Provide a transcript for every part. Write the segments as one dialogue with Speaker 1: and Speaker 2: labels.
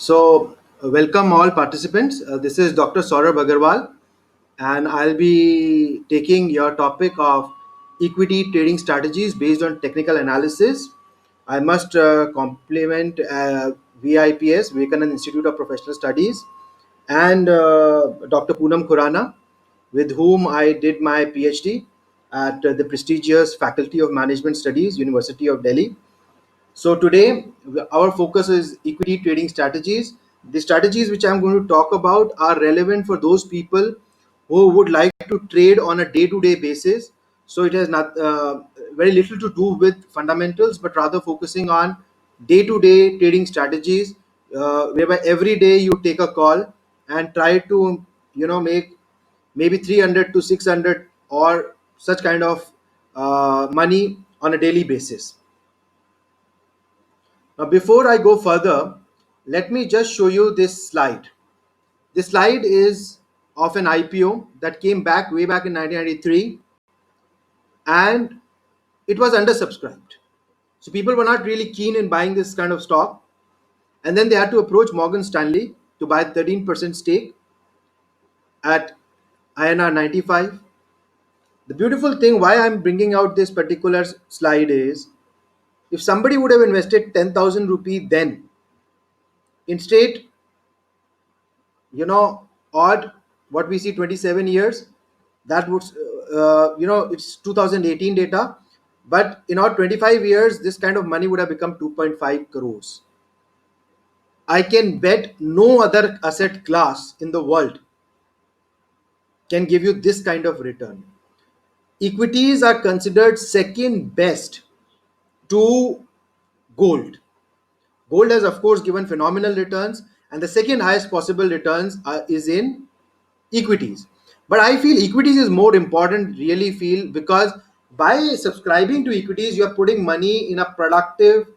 Speaker 1: Welcome all participants. This is Dr. Saurabh Agarwal, and I'll be taking your topic of equity trading strategies based on technical analysis. I must compliment VIPS, Vivekananda Institute of Professional Studies, and Dr. Poonam Khurana, with whom I did my PhD at the prestigious Faculty of Management Studies, University of Delhi. So today our focus is equity trading strategies. The strategies which I'm going to talk about are relevant for those people who would like to trade on a day-to-day basis. So it has not very little to do with fundamentals, but rather focusing on day-to-day trading strategies, whereby every day you take a call and try to make maybe 300 to 600 or such kind of money on a daily basis. Now, before I go further, let me just show you this slide. This slide is of an IPO that came back way back in 1993, and it was undersubscribed. So people were not really keen in buying this kind of stock. And then they had to approach Morgan Stanley to buy 13% stake at INR 95. The beautiful thing why I'm bringing out this particular slide is if somebody would have invested 10,000 rupee then, instead odd what we see 27 years, that would it's 2018 data, but in our 25 years this kind of money would have become 2.5 crores. I can bet no other asset class in the world can give you this kind of return. Equities are considered second best to gold. Gold has, of course, given phenomenal returns, and the second highest possible returns is in equities. But I feel equities is more important, really feel, because by subscribing to equities, you are putting money in a productive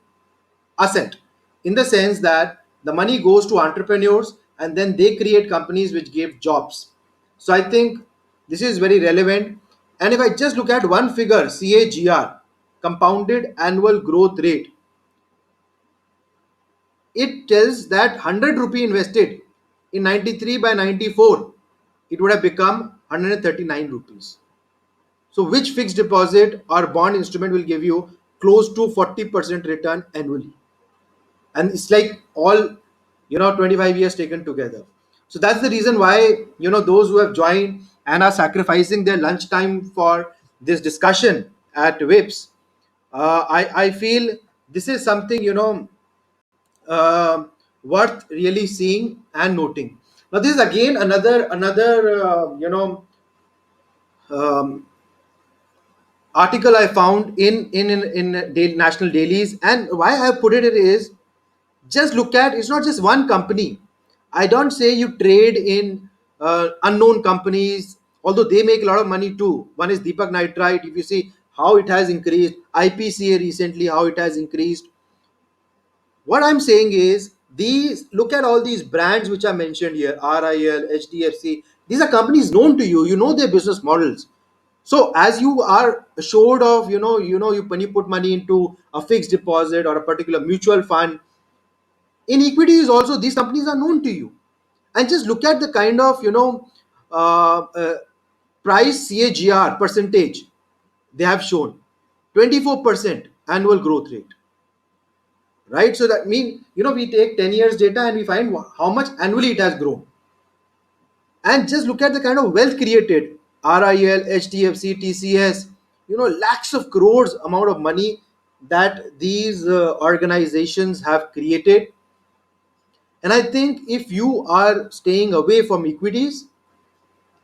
Speaker 1: asset, in the sense that the money goes to entrepreneurs and then they create companies which give jobs. So I think this is very relevant. And if I just look at one figure, CAGR, compounded annual growth rate, it tells that 100 rupee invested in 93 by 94, it would have become 139 rupees. So which fixed deposit or bond instrument will give you close to 40% return annually? And it's like all 25 years taken together. So that's the reason why those who have joined and are sacrificing their lunchtime for this discussion at WIPS, I feel this is something uh, worth really seeing and noting. Now, this is again another um, article I found in national dailies, and why I have put it is just look at, it's not just one company. I don't say you trade in unknown companies, although they make a lot of money too. One is Deepak Nitrite. If you see how it has increased, IPCA recently, how it has increased. What I'm saying is, these look at all these brands which are mentioned here, RIL, HDFC. These are companies known to you. You know their business models. So as you are assured of, when you put money into a fixed deposit or a particular mutual fund, in equities also these companies are known to you. And just look at the kind of uh, uh, price CAGR percentage they have shown, 24% annual growth rate, right? So that means we take 10 years data and we find how much annually it has grown. And just look at the kind of wealth created, RIL, HDFC, TCS, lakhs of crores amount of money that these organizations have created. And I think if you are staying away from equities,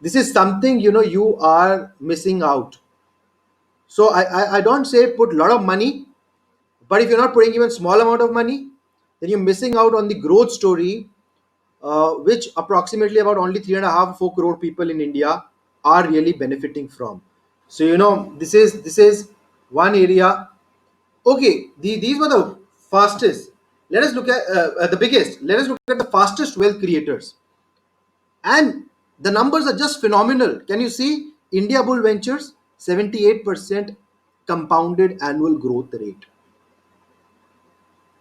Speaker 1: this is something you are missing out. So I don't say put a lot of money, but if you're not putting even small amount of money, then you're missing out on the growth story, which approximately about only 3.5 4 crore people in India are really benefiting from. So this is one area. Okay, these were the fastest. Let us look at the biggest. Let us look at the fastest wealth creators, and the numbers are just phenomenal. Can you see India Bull Ventures 78% compounded annual growth rate,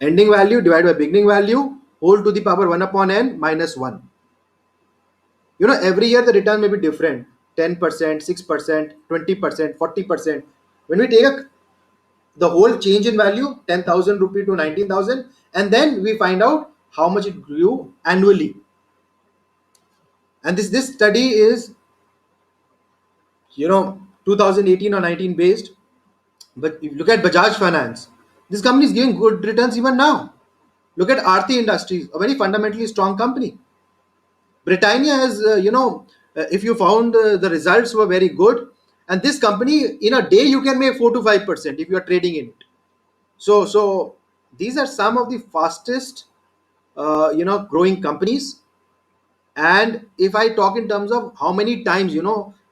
Speaker 1: ending value divided by beginning value whole to the power 1 upon n minus 1. Every year the return may be different, 10%, 6%, 20%, 40%. When we take the whole change in value, 10,000 rupee to 19,000, and then we find out how much it grew annually. And this study is 2018 or 19 based. But if you look at Bajaj Finance, this company is giving good returns even now. Look at Aarti Industries, a very fundamentally strong company. Britannia has, if you found the results were very good, and this company in a day you can make 4 to 5% if you are trading in it. So these are some of the fastest, growing companies. And if I talk in terms of how many times, a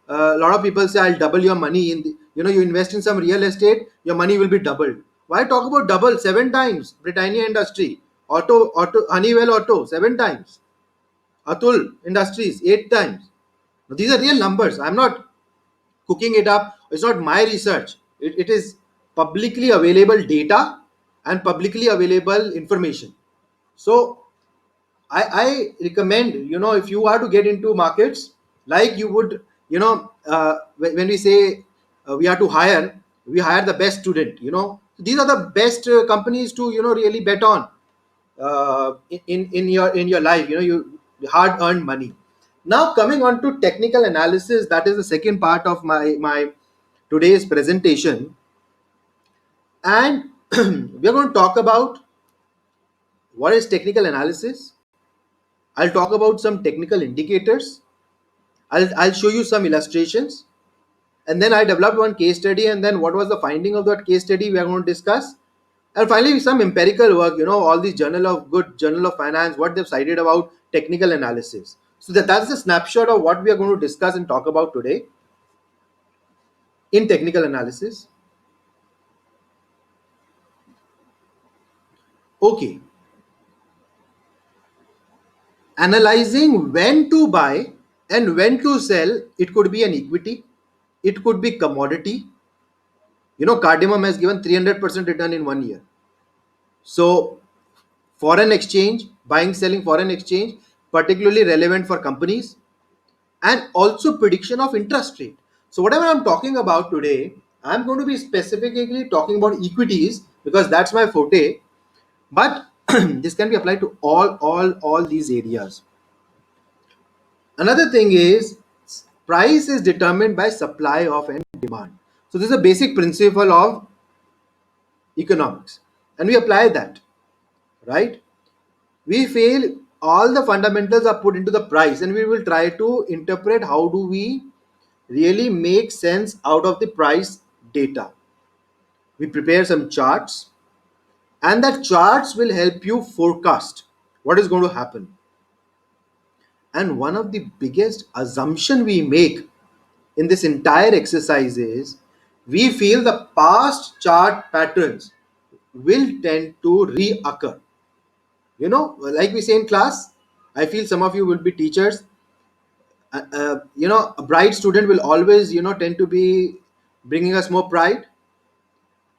Speaker 1: lot of people say I'll double your money in the, you invest in some real estate, your money will be doubled. Why talk about double? 7 times. Britannia Industry, Auto, Honeywell Auto, 7 times. Atul Industries, 8 times. Now, these are real numbers. I'm not cooking it up. It's not my research. It is publicly available data and publicly available information. So I recommend, if you are to get into markets, like you would, when we say we are to hire, we hire the best student. These are the best companies to, really bet on in your life. You hard earned money. Now coming on to technical analysis, that is the second part of my today's presentation, and we are going to talk about what is technical analysis. I'll talk about some technical indicators. I'll show you some illustrations, and then I developed one case study, and then what was the finding of that case study we are going to discuss, and finally some empirical work. All these journal of finance, what they've cited about technical analysis. So that's a snapshot of what we are going to discuss and talk about today in technical analysis. Okay, analyzing when to buy and when to sell. It could be an equity, it could be commodity. Cardamom has given 300% return in 1 year. So foreign exchange, buying, selling foreign exchange, particularly relevant for companies, and also prediction of interest rate. So whatever I'm talking about today, I'm going to be specifically talking about equities because that's my forte. But this can be applied to all these areas. Another thing is, price is determined by supply of and demand. So this is a basic principle of economics, and we apply that, right? We feel all the fundamentals are put into the price, and we will try to interpret how do we really make sense out of the price data. We prepare some charts, and that charts will help you forecast what is going to happen. And one of the biggest assumption we make in this entire exercise is, we feel the past chart patterns will tend to reoccur. Like we say in class, I feel some of you will be teachers. A bright student will always, tend to be bringing us more pride,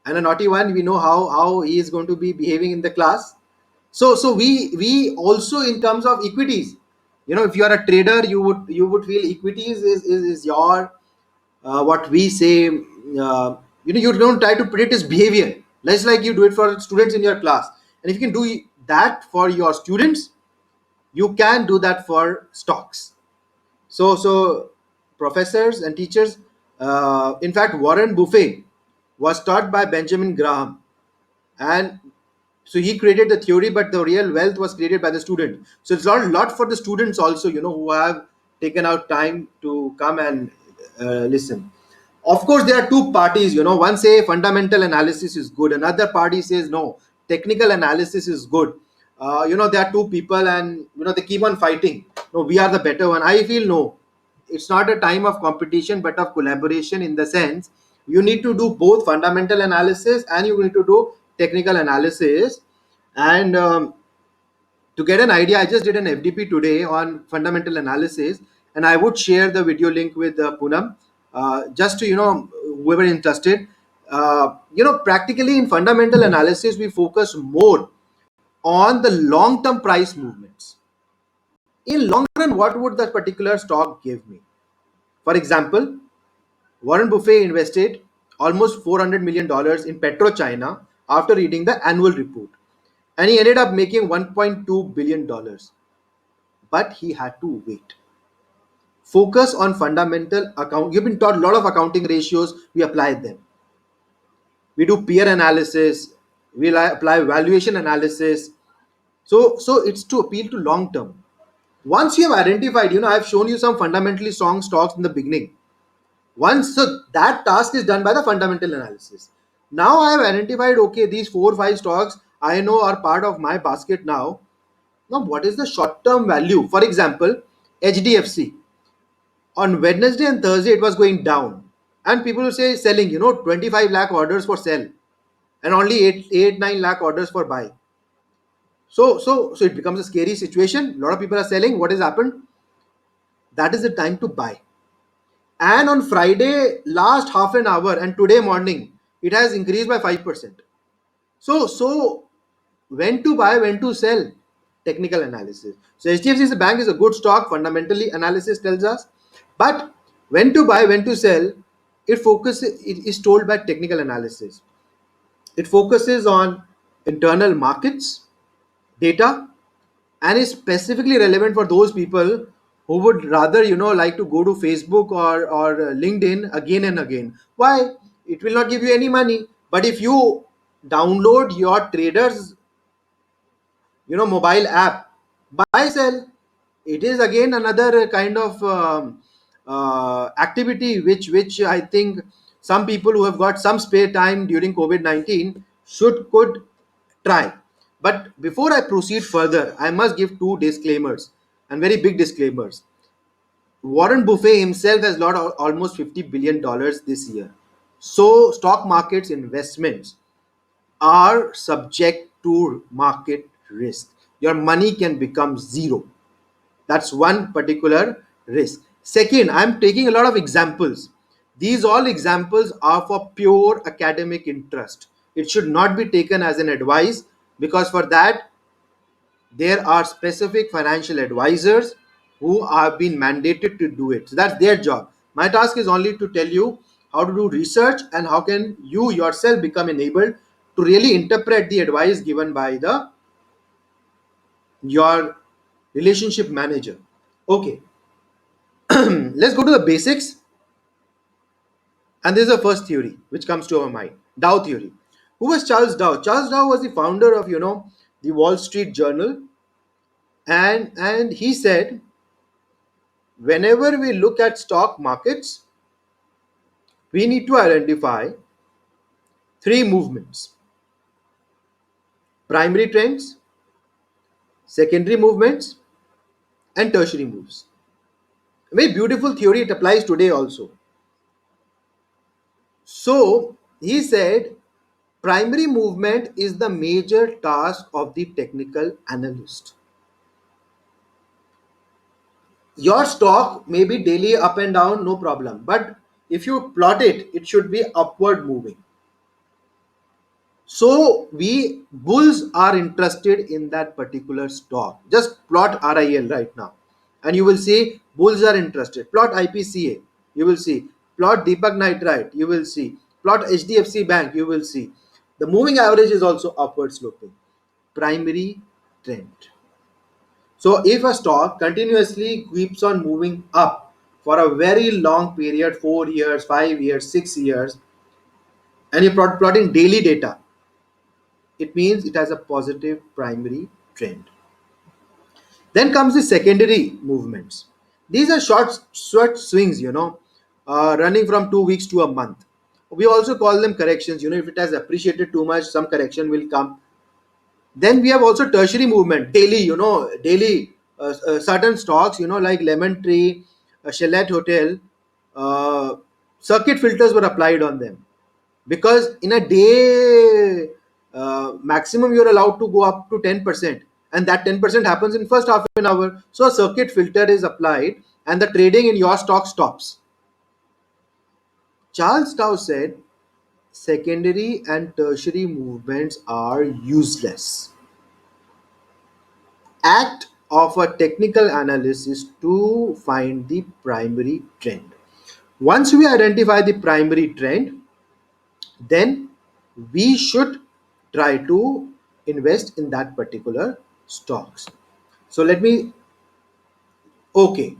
Speaker 1: and a naughty one, we know how he is going to be behaving in the class. So we also, in terms of equities, if you are a trader, you would feel equities is your, what we say, you don't try to predict his behavior, less like you do it for students in your class. And if you can do that for your students, you can do that for stocks. So professors and teachers, in fact, Warren Buffett was taught by Benjamin Graham, and so he created the theory, but the real wealth was created by the student. So it's a lot for the students also, who have taken out time to come and listen. Of course, there are two parties. One say fundamental analysis is good, another party says no, technical analysis is good. There are two people, and they keep on fighting. No, we are the better one. I feel no, it's not a time of competition but of collaboration, in the sense you need to do both fundamental analysis and you need to do technical analysis. And to get an idea, I just did an FDP today on fundamental analysis, and I would share the video link with Poonam, just to, whoever interested. Practically in fundamental analysis, we focus more on the long term price movements. In long run, what would that particular stock give me? For example, Warren Buffett invested almost $400 million in PetroChina after reading the annual report, and he ended up making $1.2 billion. But he had to wait. Focus on fundamental account. You've been taught a lot of accounting ratios. We apply them. We do peer analysis. We apply valuation analysis. So it's to appeal to long term. Once you have identified, I've shown you some fundamentally strong stocks in the beginning. Once so that task is done by the fundamental analysis. Now I have identified, okay, these 4 or 5 stocks I know are part of my basket now. Now, what is the short term value? For example, HDFC. On Wednesday and Thursday, it was going down. And people will say selling, 25 lakh orders for sell and only 9 lakh orders for buy. So it becomes a scary situation. A lot of people are selling. What has happened? That is the time to buy. And on Friday, last half an hour, and today morning, it has increased by 5%. So when to buy, when to sell, technical analysis. So HDFC is a bank is a good stock, fundamentally analysis tells us. But when to buy, when to sell, it is told by technical analysis. It focuses on internal markets, data, and is specifically relevant for those people who would rather like to go to Facebook or LinkedIn again and again. Why? It will not give you any money, but if you download your traders mobile app, buy sell, it is again another kind of activity which I think some people who have got some spare time during COVID-19 could try. But before I proceed further, I must give two disclaimers, and very big disclaimers. Warren Buffett himself has lost almost $50 billion this year. So stock markets investments are subject to market risk. Your money can become zero. That's one particular risk. Second, I'm taking a lot of examples. These all examples are for pure academic interest. It should not be taken as an advice, because for that there are specific financial advisors who have been mandated to do it. So that's their job. My task is only to tell you how to do research and how can you yourself become enabled to really interpret the advice given by the your relationship manager. Okay, let's go to the basics. And this is the first theory which comes to our mind, Dow theory. Who was Charles Dow? Charles Dow was the founder of the Wall Street Journal, and he said, whenever we look at stock markets, we need to identify three movements: primary trends, secondary movements, and tertiary moves. A very beautiful theory, it applies today also. So he said, primary movement is the major task of the technical analyst. Your stock may be daily up and down, no problem, but if you plot it, it should be upward moving. So we bulls are interested in that particular stock. Just plot RIL right now, and you will see bulls are interested. Plot IPCA, you will see. Plot Deepak Nitrite, you will see. Plot HDFC Bank, you will see. The moving average is also upward sloping. Primary trend. So if a stock continuously keeps on moving up for a very long period, 4 years, 5 years, 6 years, and you're plotting daily data, it means it has a positive primary trend. Then comes the secondary movements. These are short swings, running from 2 weeks to a month. We also call them corrections. If it has appreciated too much, some correction will come. Then we have also tertiary movement, daily, certain stocks, like Lemon Tree, Chalet Hotel, uh, circuit filters were applied on them, because in a day, maximum you're allowed to go up to 10%, and that 10% happens in first half an hour. So a circuit filter is applied and the trading in your stock stops. Charles Dow said secondary and tertiary movements are useless. act of a technical analyst is to find the primary trend. Once we identify the primary trend, then we should try to invest in that particular stocks. So let me, okay,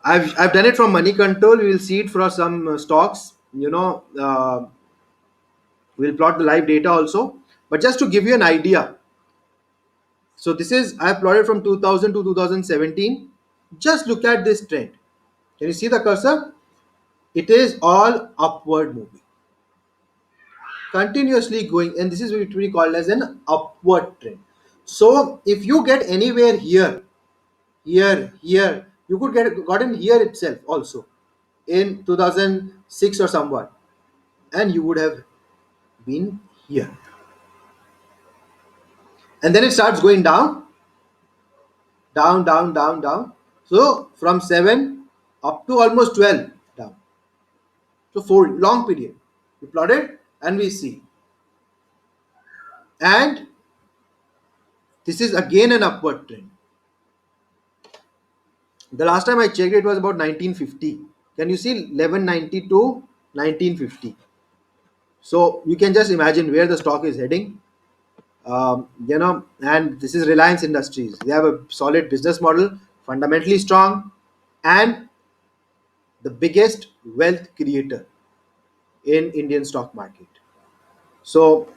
Speaker 1: I've done it from money control. We will see it for some stocks. We'll plot the live data also. But just to give you an idea, so this is I've plotted from 2000 to 2017. Just look at this trend. Can you see the cursor? It is all upward moving, continuously going, and this is what we call as an upward trend. So if you get anywhere here, here, you could get gotten here itself also in 2006 or somewhat, and you would have been here. And then it starts going down, down, down, down, down. So from 7 up to almost 12 down. So for long period. We plot it and we see. And this is again an upward trend. The last time I checked it was about 1950. Can you see 1190 to 1950? So you can just imagine where the stock is heading. And this is Reliance Industries. They have a solid business model, fundamentally strong, and the biggest wealth creator in Indian stock market. So,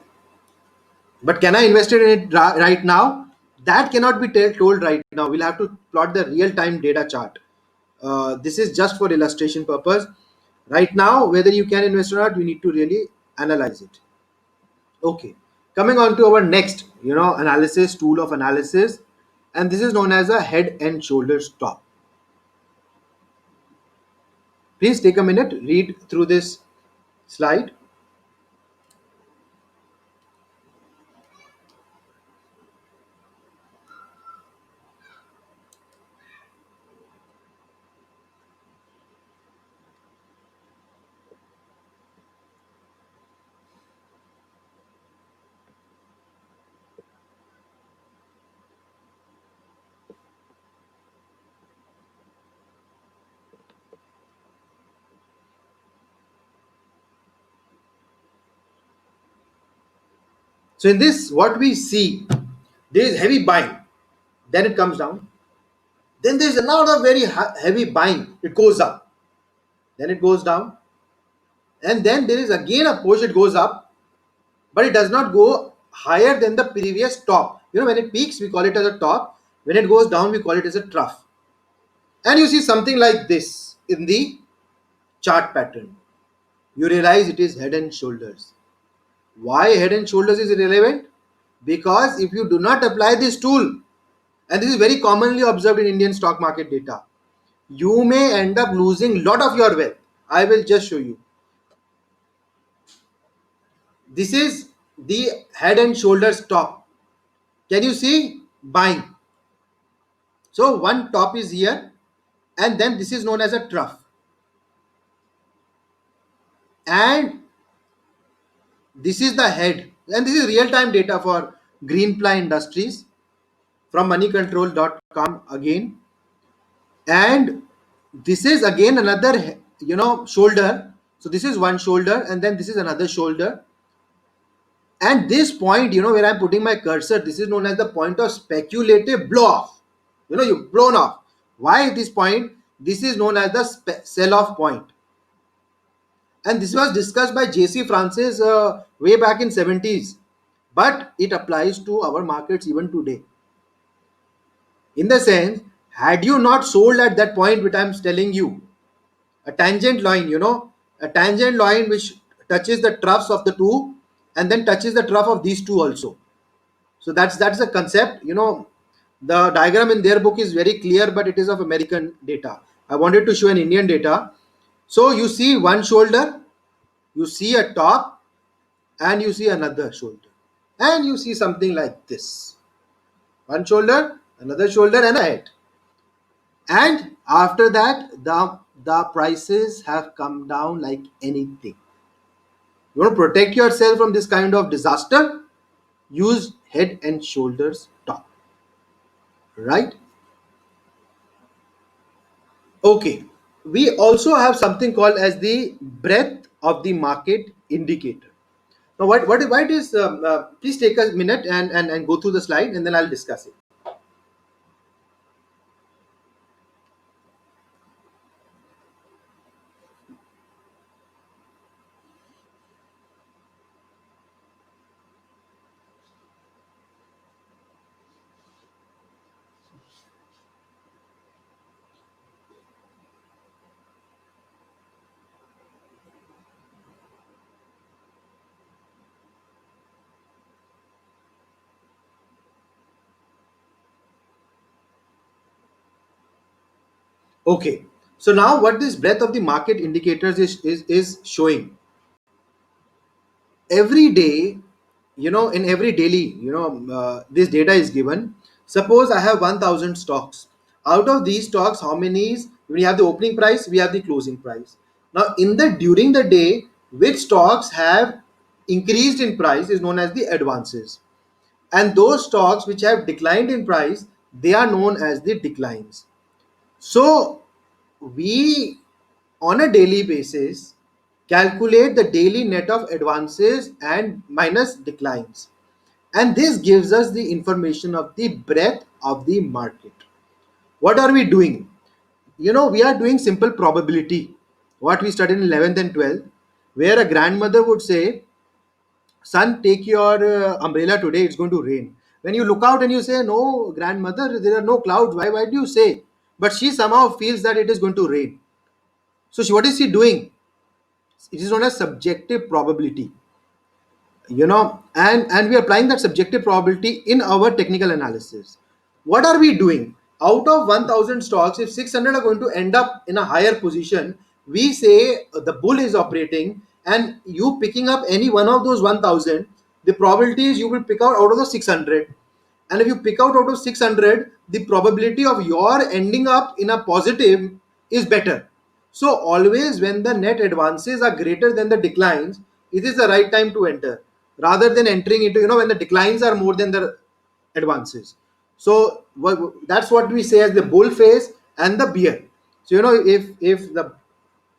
Speaker 1: but can I invest in it right now? That cannot be told right now. We'll have to plot the real-time data chart. This is just for illustration purpose. Right now, whether you can invest or not, you need to really analyze it. Okay, coming on to our next, analysis tool of analysis, and this is known as a head and shoulders top. Please take a minute, read through this slide. So in this, what we see, there is heavy buying, then it comes down. Then there is another very heavy buying. It goes up, then it goes down, and then there is again a push. It goes up, but it does not go higher than the previous top. When it peaks, we call it as a top. When it goes down, we call it as a trough. And you see something like this in the chart pattern. You realize it is head and shoulders. Why head and shoulders is irrelevant? Because if you do not apply this tool, and this is very commonly observed in Indian stock market data, you may end up losing lot of your wealth. I will just show you. This is the head and shoulders top. Can you see? Buying. So one top is here, and then this is known as a trough. And this is the head. And this is real-time data for Greenply Industries from moneycontrol.com again. And this is again another, shoulder. So this is one shoulder, and then this is another shoulder. And this point, where I'm putting my cursor, this is known as the point of speculative blow off. You've blown off. Why this point? This is known as the sell off point. And this was discussed by J.C. Francis way back in 70s. But it applies to our markets even today. In the sense, had you not sold at that point which I'm telling you, a tangent line, a tangent line which touches the troughs of the two and then touches the trough of these two also. So that's the concept. The diagram in their book is very clear, but it is of American data. I wanted to show an Indian data. So you see one shoulder, you see a top, and you see another shoulder, and you see something like this: one shoulder, another shoulder, and a head. And after that, the prices have come down like anything. You want to protect yourself from this kind of disaster? Use head and shoulders top. right? Okay. We also have something called as the breadth of the market indicator. Now, why it is? Please take a minute and go through the slide, and then I'll discuss it. Okay. So now, what this breadth of the market indicators is showing every day, in every daily, this data is given. Suppose I have 1000 stocks. Out of these stocks, how many is, we have the opening price, we have the closing price. Now, in the during the day, which stocks have increased in price is known as the advances, and those stocks which have declined in price, they are known as the declines. So we, on a daily basis, calculate the daily net of advances and minus declines, and this gives us the information of the breadth of the market. What are we doing? We are doing simple probability, what we studied in 11th and 12th, where a grandmother would say, son, take your umbrella, today it's going to rain. When you look out and you say, no grandmother, there are no clouds, why do you say? But she somehow feels that it is going to rain. So what is she doing? It is known as subjective probability. And we are applying that subjective probability in our technical analysis. What are we doing? Out of 1000 stocks, if 600 are going to end up in a higher position, we say the bull is operating, and you picking up any one of those 1000, the probability is you will pick out of the 600. And if you pick out of 600, the probability of your ending up in a positive is better. So always when the net advances are greater than the declines, it is the right time to enter, rather than entering into, when the declines are more than the advances. So that's what we say as the bull phase and the bear. So if the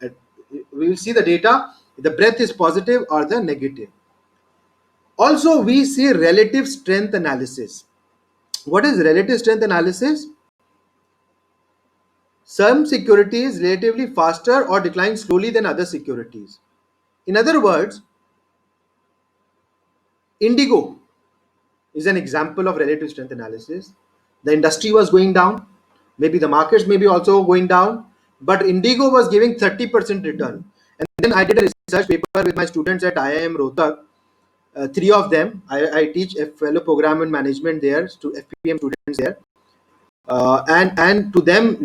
Speaker 1: uh, we will see the data, the breadth is positive or the negative. Also, we see relative strength analysis. What is relative strength analysis? Some securities relatively faster or decline slowly than other securities. In other words, Indigo is an example of relative strength analysis. The industry was going down, maybe the markets may be also going down, but Indigo was giving 30% return. And then I did a research paper with my students at IIM Rohtak. Three of them, I teach a fellow program in management there, to FPM students there. And to them,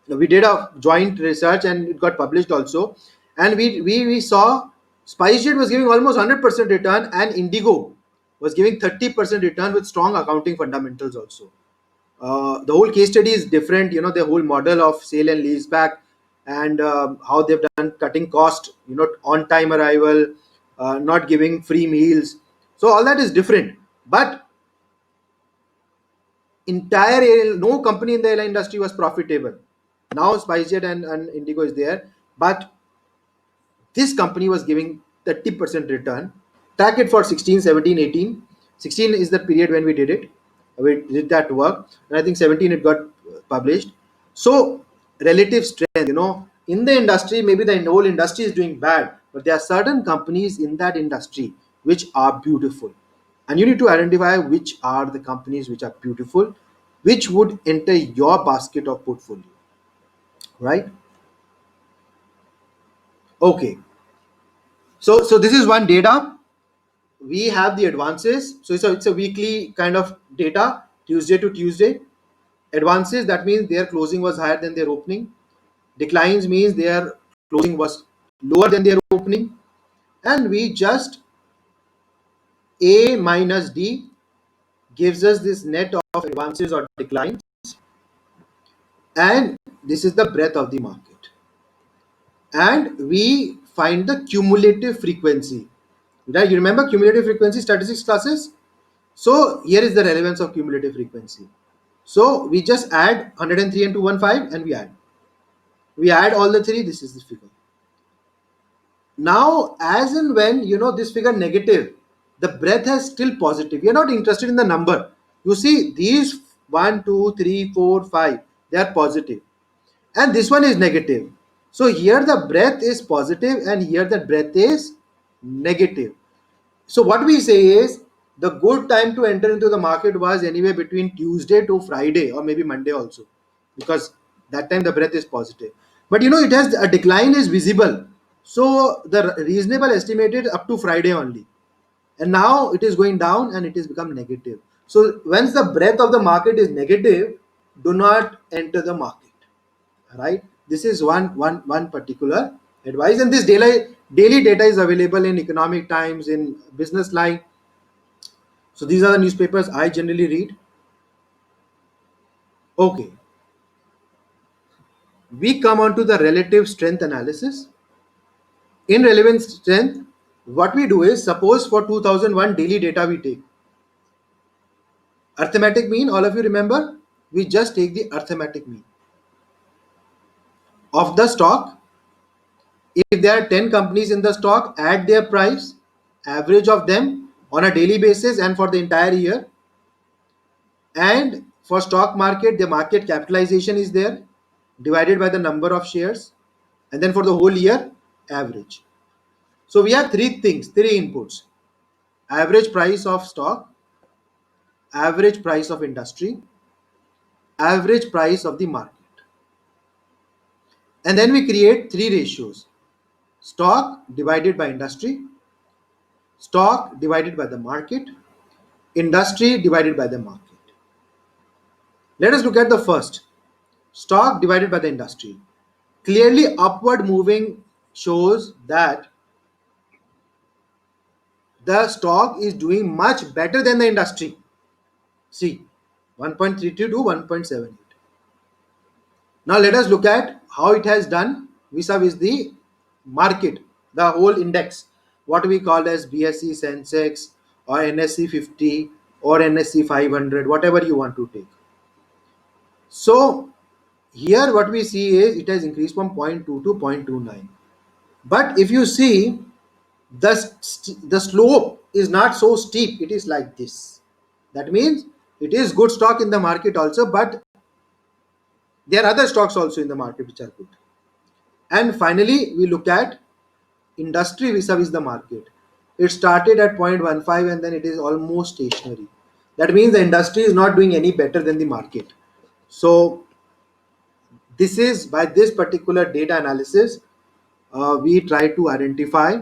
Speaker 1: we did a joint research and it got published also, and we saw SpiceJet was giving almost 100% return, and Indigo was giving 30% return with strong accounting fundamentals also. The whole case study is different, the whole model of sale and lease back, and how they've done cutting cost, on time arrival, not giving free meals. So all that is different, but no company in the airline industry was profitable. Now SpiceJet and Indigo is there, but this company was giving 30% return. Track it for 16, 17, 18. 16 is the period when we did it. We did that work, and I think 17 it got published. So relative strength, in the industry, maybe the whole industry is doing bad, but there are certain companies in that industry which are beautiful, and you need to identify which are the companies which are beautiful, which would enter your basket of portfolio, right? Okay. So this is one data. We have the advances. So it's a weekly kind of data, Tuesday to Tuesday. Advances, that means their closing was higher than their opening. Declines means their closing was lower than their opening. And we just A minus D gives us this net of advances or declines. And this is the breadth of the market. And we find the cumulative frequency. Right? You remember cumulative frequency statistics classes? So here is the relevance of cumulative frequency. So we just add 103 and 215 and we add all the three. This is the figure. Now, as and when this figure negative, the breadth has still positive. We are not interested in the number. You see, these one, two, three, four, five, they are positive, and this one is negative. So here the breadth is positive, and here the breadth is negative. So what we say is the good time to enter into the market was anywhere between Tuesday to Friday or maybe Monday also, because that time the breadth is positive. But it has a decline is visible. So the reasonable estimated up to Friday only, and now it is going down and it is become negative. So once the breadth of the market is negative, do not enter the market. Right? This is one particular advice, and this daily data is available in Economic Times, in Business Line. So these are the newspapers I generally read. Okay, we come on to the relative strength analysis. In relevant strength, what we do is, suppose for 2001 daily data we take arithmetic mean. All of you remember, we just take the arithmetic mean of the stock. If there are 10 companies in the stock, add their price, average of them on a daily basis and for the entire year. And for stock market, the market capitalization is there, divided by the number of shares, and then for the whole year, average. So we have three things, three inputs: average price of stock, average price of industry, average price of the market. And then we create three ratios: stock divided by industry, stock divided by the market, industry divided by the market. Let us look at the first: stock divided by the industry. Clearly upward moving shows that the stock is doing much better than the industry. See, 1.32 to 1.78. Now let us look at how it has done vis-a-vis the market, the whole index, what we call as BSE Sensex or NSE 50 or NSE 500, whatever you want to take. So here what we see is it has increased from zero point 0.2 to 0.29. But if you see, the slope is not so steep, it is like this. That means it is good stock in the market also, but there are other stocks also in the market which are good. And finally, we look at industry vis-a-vis the market. It started at 0.15 and then it is almost stationary. That means the industry is not doing any better than the market. So this is, by this particular data analysis, we try to identify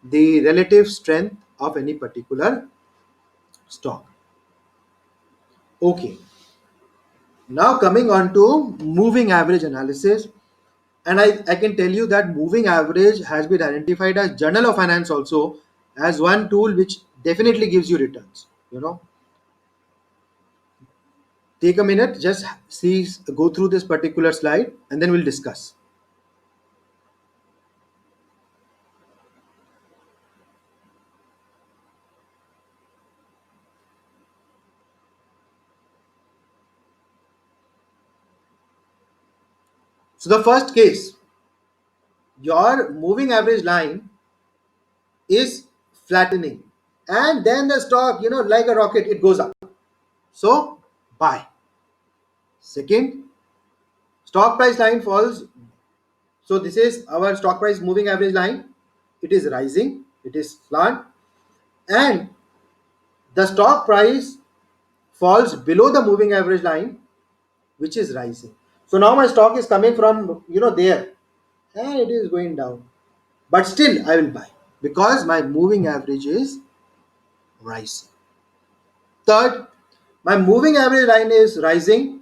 Speaker 1: the relative strength of any particular stock. Okay, now coming on to moving average analysis. And I can tell you that moving average has been identified as Journal of Finance also as one tool which definitely gives you returns. Take a minute, just see, go through this particular slide, and then we'll discuss. So the first case, your moving average line is flattening, and then the stock, like a rocket, it goes up. So buy. Second, stock price line falls. So this is our stock price moving average line. It is rising, it is flat, and the stock price falls below the moving average line, which is rising. So now my stock is coming from there, and it is going down, but still I will buy because my moving average is rising. Third, my moving average line is rising,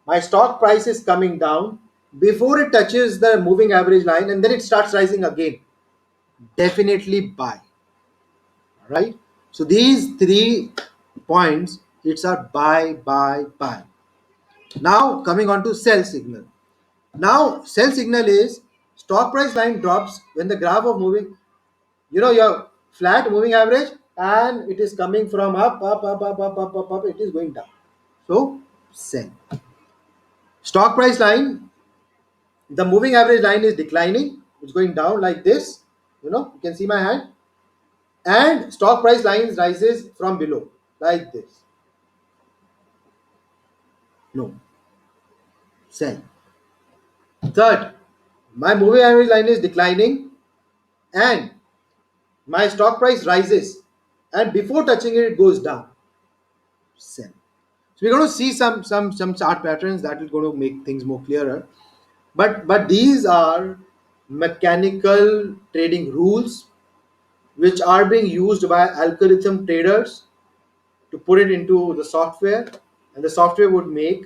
Speaker 1: my stock price is coming down before it touches the moving average line, and then it starts rising again. Definitely buy. Right? So these 3 points, it's a buy, buy, buy. Now coming on to sell signal. Now sell signal is stock price line drops when the graph of moving, your flat moving average, and it is coming from up, up, up, up, up, up, up, up, it is going down. So sell. Stock price line, the moving average line is declining. It's going down like this. You can see my hand. And stock price lines rises from below like this. No, sell. Third, my moving average line is declining and my stock price rises, and before touching it, it goes down. Sell. So we're going to see some chart patterns that is going to make things more clearer. But these are mechanical trading rules which are being used by algorithm traders to put it into the software, and the software would make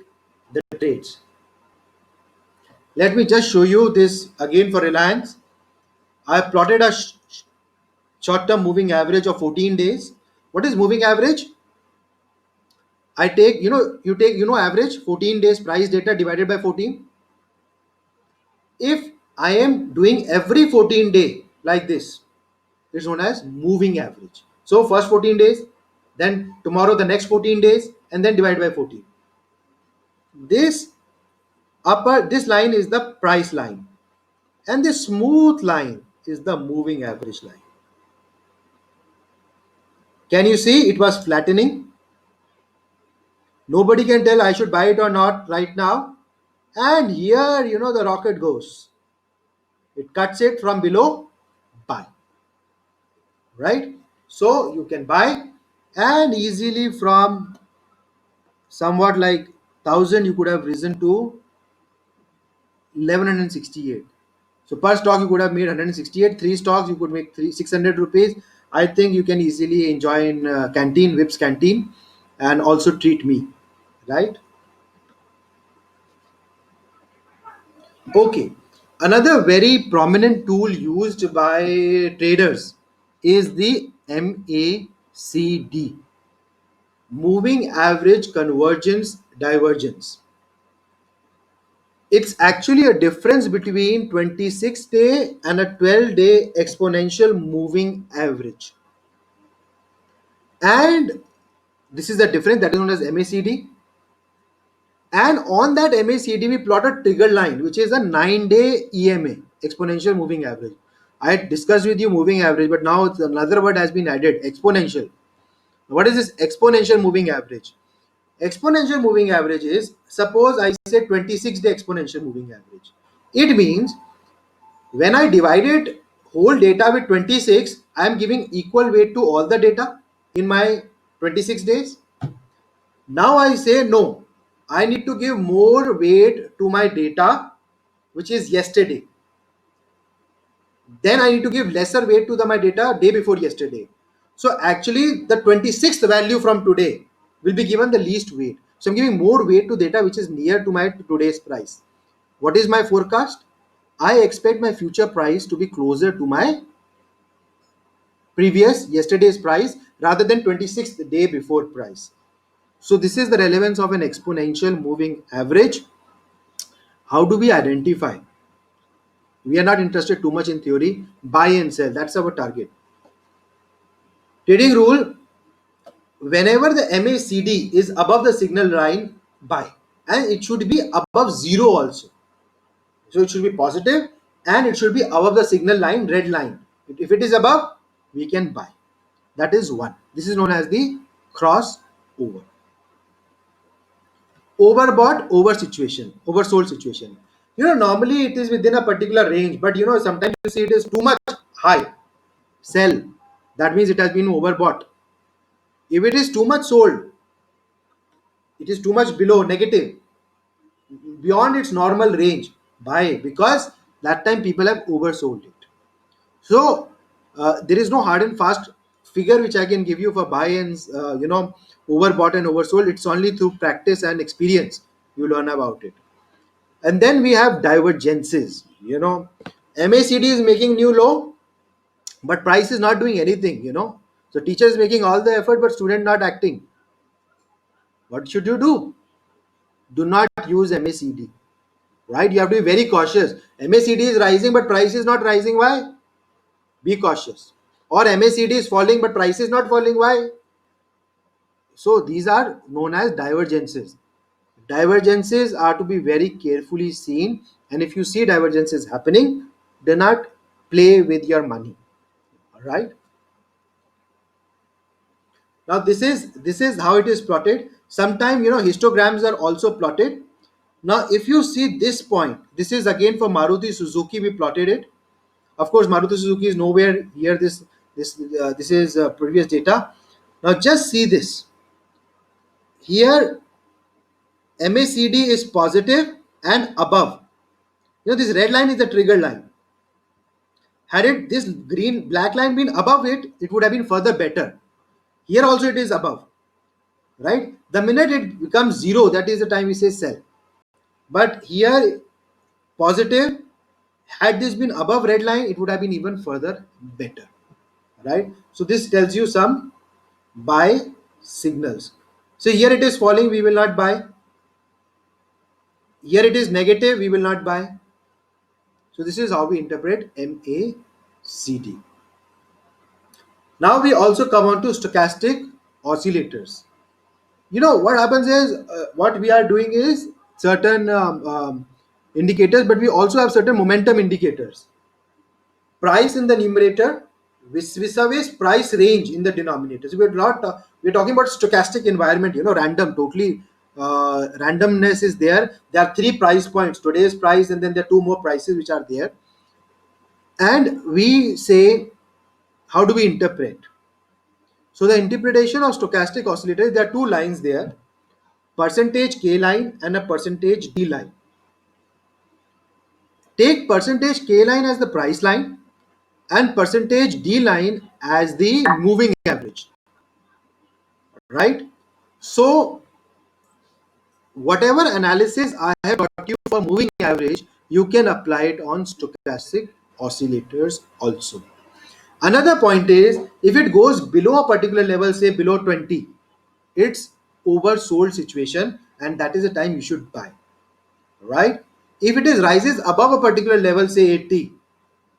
Speaker 1: the trades. Let me just show you this again for Reliance. I have plotted a short-term moving average of 14 days. What is moving average? I take, you take, average 14 days price data divided by 14. If I am doing every 14 day like this, it's known as moving average. So first 14 days, then tomorrow the next 14 days, and then divide by 14. This this line is the price line, and this smooth line is the moving average line. Can you see it was flattening? Nobody can tell I should buy it or not right now. And here, the rocket goes. It cuts it from below, buy. Right? So you can buy, and easily from somewhat like 1000, you could have risen to 1168. So per stock you could have made 168. Three stocks you could make 600 rupees. I think you can easily enjoy in canteen, Vips canteen, and also treat me, right? Okay. Another very prominent tool used by traders is the MACD, moving average convergence divergence. It's actually a difference between 26-day and a 12-day exponential moving average. And this is the difference that is known as MACD. And on that MACD, we plot a trigger line, which is a 9-day EMA, exponential moving average. I had discussed with you moving average, but now another word has been added, exponential. What is this exponential moving average? Exponential moving average is, suppose I say 26-day exponential moving average. It means when I divided whole data with 26, I am giving equal weight to all the data in my 26 days. Now I say no, I need to give more weight to my data, which is yesterday. Then I need to give lesser weight to my data day before yesterday. So actually the 26th value from today will be given the least weight. So I'm giving more weight to data which is near to my today's price. What is my forecast? I expect my future price to be closer to my previous yesterday's price rather than 26th day before price. So this is the relevance of an exponential moving average. How do we identify? We are not interested too much in theory. Buy and sell, that's our target. Trading rule, whenever the MACD is above the signal line, buy. And it should be above zero also. So it should be positive and it should be above the signal line, red line. If it is above, we can buy. That is one. This is known as the crossover. Overbought, oversold situation. Normally it is within a particular range, but sometimes you see it is too much high. Sell. That means it has been overbought. If it is too much sold, it is too much below, negative, beyond its normal range, buy, because that time people have oversold it. So there is no hard and fast figure which I can give you for buy and overbought and oversold. It's only through practice and experience you learn about it. And then we have divergences. MACD is making new low, but price is not doing anything. So teacher is making all the effort, but student not acting. What should you do? Do not use MACD. Right? You have to be very cautious. MACD is rising, but price is not rising. Why? Be cautious. Or MACD is falling, but price is not falling. Why? So these are known as divergences. Divergences are to be very carefully seen, and if you see divergences happening, do not play with your money. All right. Now this is how it is plotted. Sometimes histograms are also plotted. Now if you see this point, this is again for Maruti Suzuki. We plotted it. Of course, Maruti Suzuki is nowhere here. This is previous data. Now just see this. Here MACD is positive and above. This red line is the trigger line. Had it this green black line been above it, it would have been further better. Here also it is above, right? The minute it becomes zero, that is the time we say sell. But here positive, had this been above red line, it would have been even further better, right? So this tells you some buy signals. So here it is falling, we will not buy. Here it is negative, we will not buy. So this is how we interpret MACD. Now we also come on to stochastic oscillators. What happens is, what we are doing is certain indicators, but we also have certain momentum indicators. Price in the numerator vis-a-vis price range in the denominator. So we're talking about stochastic environment, random, totally randomness is there. There are three price points, today's price, and then there are two more prices which are there. And we say, how do we interpret? So the interpretation of stochastic oscillator, there are two lines there, percentage K line and a percentage D line. Take percentage K line as the price line and percentage D line as the moving average, right? So whatever analysis I have got you for moving average, you can apply it on stochastic oscillators also. Another point is, if it goes below a particular level, say below 20, it's oversold situation, and that is the time you should buy, right? If it is rises above a particular level, say 80,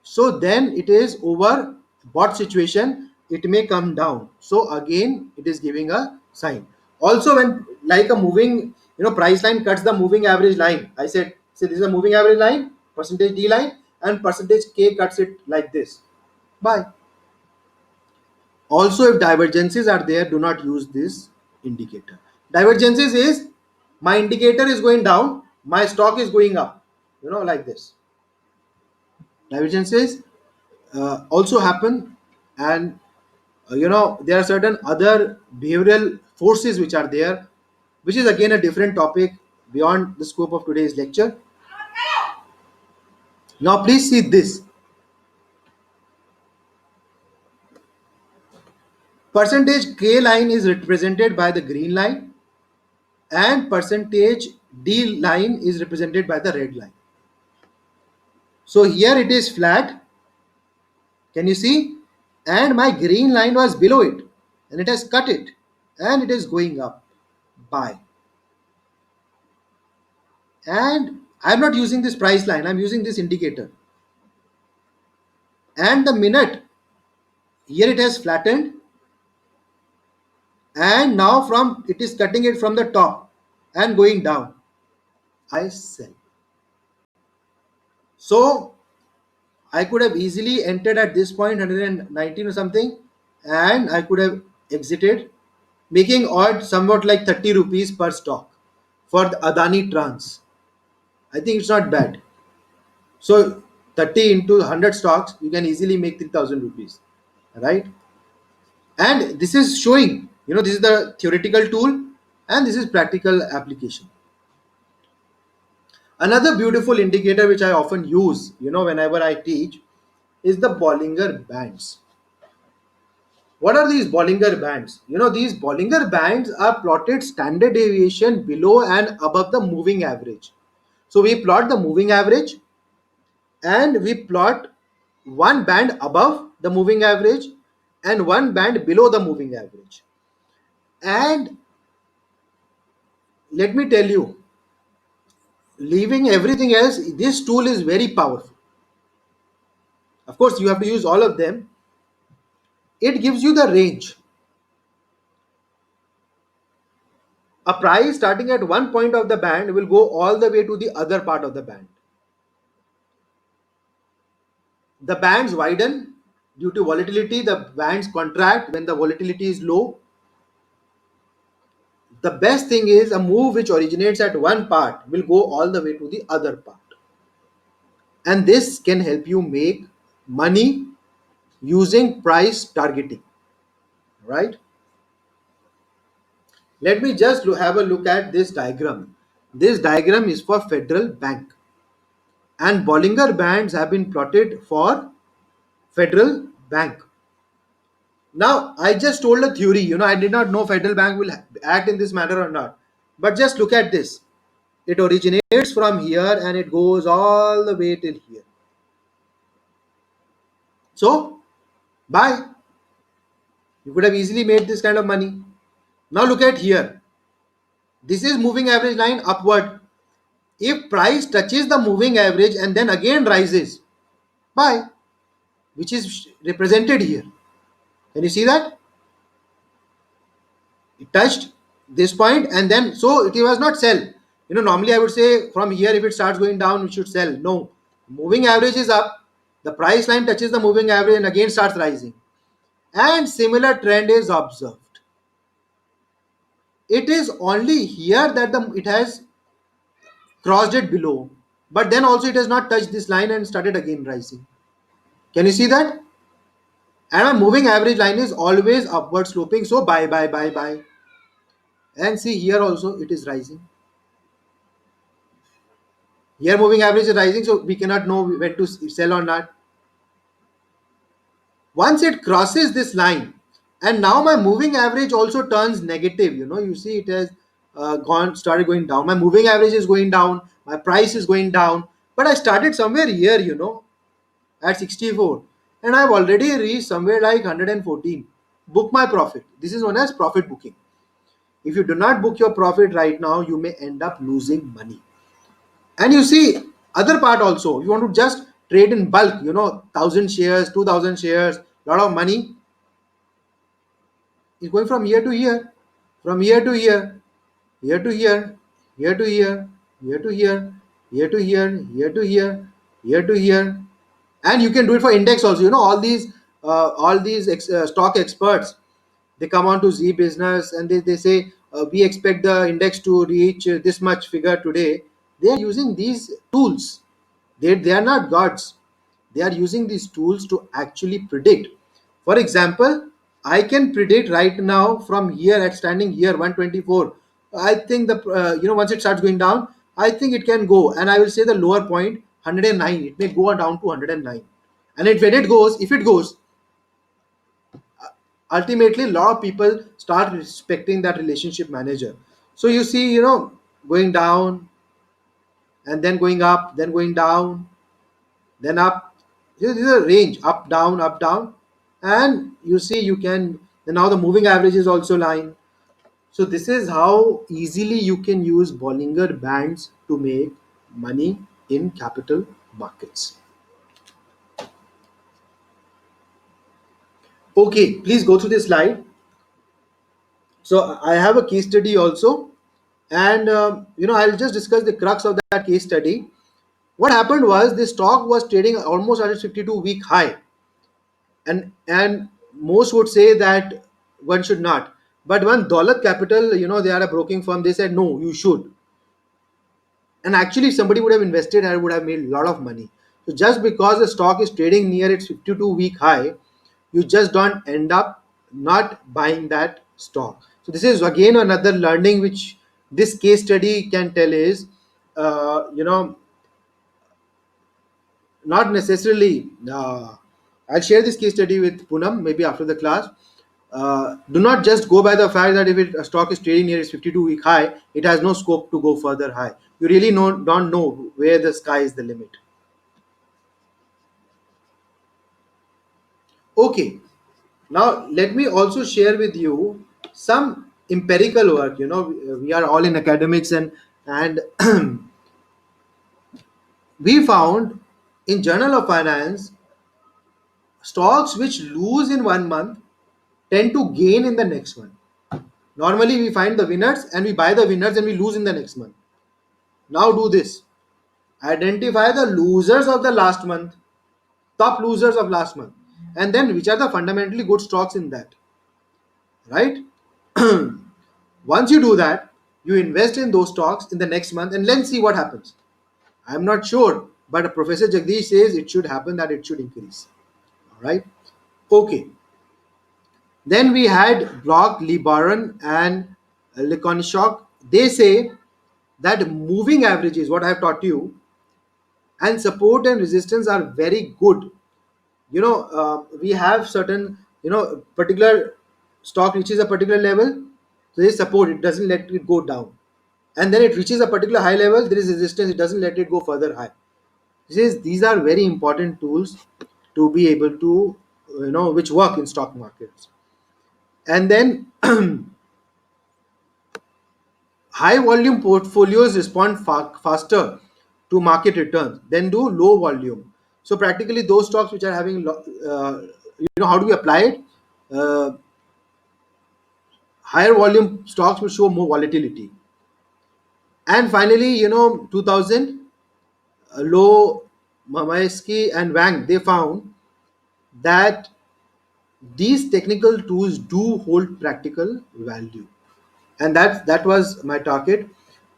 Speaker 1: so then it is over bought situation, it may come down. So again, it is giving a sign. Also, when like a moving price line cuts the moving average line, I said, say this is a moving average line, percentage D line, and percentage K cuts it like this, buy. Also, if divergences are there, do not use this indicator. Divergences is, my indicator is going down, my stock is going up, like this. Divergences also happen, and there are certain other behavioral forces which are there, which is again a different topic beyond the scope of today's lecture. Now please see this. Percentage K line is represented by the green line, and percentage D line is represented by the red line. So here it is flat, can you see? And my green line was below it, and it has cut it, and it is going up, buy. And I'm not using this price line, I'm using this indicator. And the minute here it has flattened, and now from it is cutting it from the top and going down, I sell. So I could have easily entered at this point 119 or something, and I could have exited, making odd somewhat like 30 rupees per stock for the Adani Trans. I think it's not bad. So 30 into 100 stocks, you can easily make 3000 rupees, right? And this is showing, this is the theoretical tool, and this is practical application. Another beautiful indicator which I often use, whenever I teach, is the Bollinger Bands. What are these Bollinger Bands? These Bollinger Bands are plotted standard deviation below and above the moving average. So we plot the moving average, and we plot one band above the moving average and one band below the moving average. And let me tell you, leaving everything else, this tool is very powerful. Of course, you have to use all of them. It gives you the range. A price starting at one point of the band will go all the way to the other part of the band. The bands widen due to volatility, the bands contract when the volatility is low. The best thing is a move which originates at one part will go all the way to the other part. And this can help you make money using price targeting, right? Let me just have a look at this diagram. This diagram is for Federal Bank, and Bollinger Bands have been plotted for Federal Bank. Now, I just told a theory, I did not know Federal Bank will act in this manner or not. But just look at this. It originates from here and it goes all the way till here. So, buy. You could have easily made this kind of money. Now look at here. This is moving average line upward. If price touches the moving average and then again rises, buy, which is represented here. Can you see that? It touched this point and then, so it was not sell. Normally I would say from here, if it starts going down, we should sell. No, moving average is up. The price line touches the moving average and again starts rising. And similar trend is observed. It is only here that it has crossed it below, but then also it has not touched this line and started again rising. Can you see that? And a moving average line is always upward sloping, so buy, buy, buy, buy. And see here also it is rising. Here moving average is rising, so we cannot know when to sell or not. Once it crosses this line, and now my moving average also turns negative. You see it has started going down. My moving average is going down. My price is going down. But I started somewhere here, at 64, and I've already reached somewhere like 114. Book my profit. This is known as profit booking. If you do not book your profit right now, you may end up losing money. And you see, other part also, you want to just trade in bulk, 1,000 shares, 2,000 shares, lot of money is going from here to here, from here to here, here to here, here to here, here to here, here to here, here to here, here to here. And you can do it for index also. All these stock experts, they come on to Z Business and they say, we expect the index to reach this much figure today. They are using these tools. They are not gods. They are using these tools to actually predict. For example, I can predict right now from here at standing here 124. I think once it starts going down, I think it can go, and I will say the lower point 109. It may go down to 109, and when it goes, if it goes, ultimately a lot of people start respecting that relationship manager. So you see, going down and then going up, then going down, then up. This is a range, up down, and you see you can. Then now the moving average is also line. So this is how easily you can use Bollinger Bands to make money in capital markets. Okay, please go through this slide. So I have a case study also, and I'll just discuss the crux of that case study. What happened was this stock was trading almost at its 52-week high, and most would say that one should not. But when Daulat Capital, they are a broking firm, they said no, you should. And actually, if somebody would have invested, I would have made a lot of money. So just because the stock is trading near its 52-week high, you just don't end up not buying that stock. So this is again another learning which this case study can tell is, not necessarily. I'll share this case study with Poonam maybe after the class. Do not just go by the fact that if a stock is trading near its 52-week high, it has no scope to go further high. You really don't know where the sky is the limit. Okay, now let me also share with you some empirical work. We are all in academics, and we found in Journal of Finance stocks which lose in one month tend to gain in the next one. Normally we find the winners and we buy the winners and we lose in the next month. Now do this. Identify the losers of the last month, top losers of last month, and then which are the fundamentally good stocks in that, right? Once you do that, you invest in those stocks in the next month and let's see what happens. I'm not sure, but Professor Jagdish says it should happen, that it should increase. All right. Okay. Then we had Block, Libaran, and Likonshok. They say that moving averages, what I have taught you, and support and resistance are very good. We have certain, particular stock reaches a particular level, so there is support, it doesn't let it go down, and then it reaches a particular high level, there is resistance, it doesn't let it go further high. These are very important tools to be able to, which work in stock markets. And then high volume portfolios respond faster to market returns than do low volume. So practically those stocks which are having, how do we apply it? Uh, Higher volume stocks will show more volatility. And finally, 2000, Low, Mamaisky, and Wang, they found that these technical tools do hold practical value. And that was my target.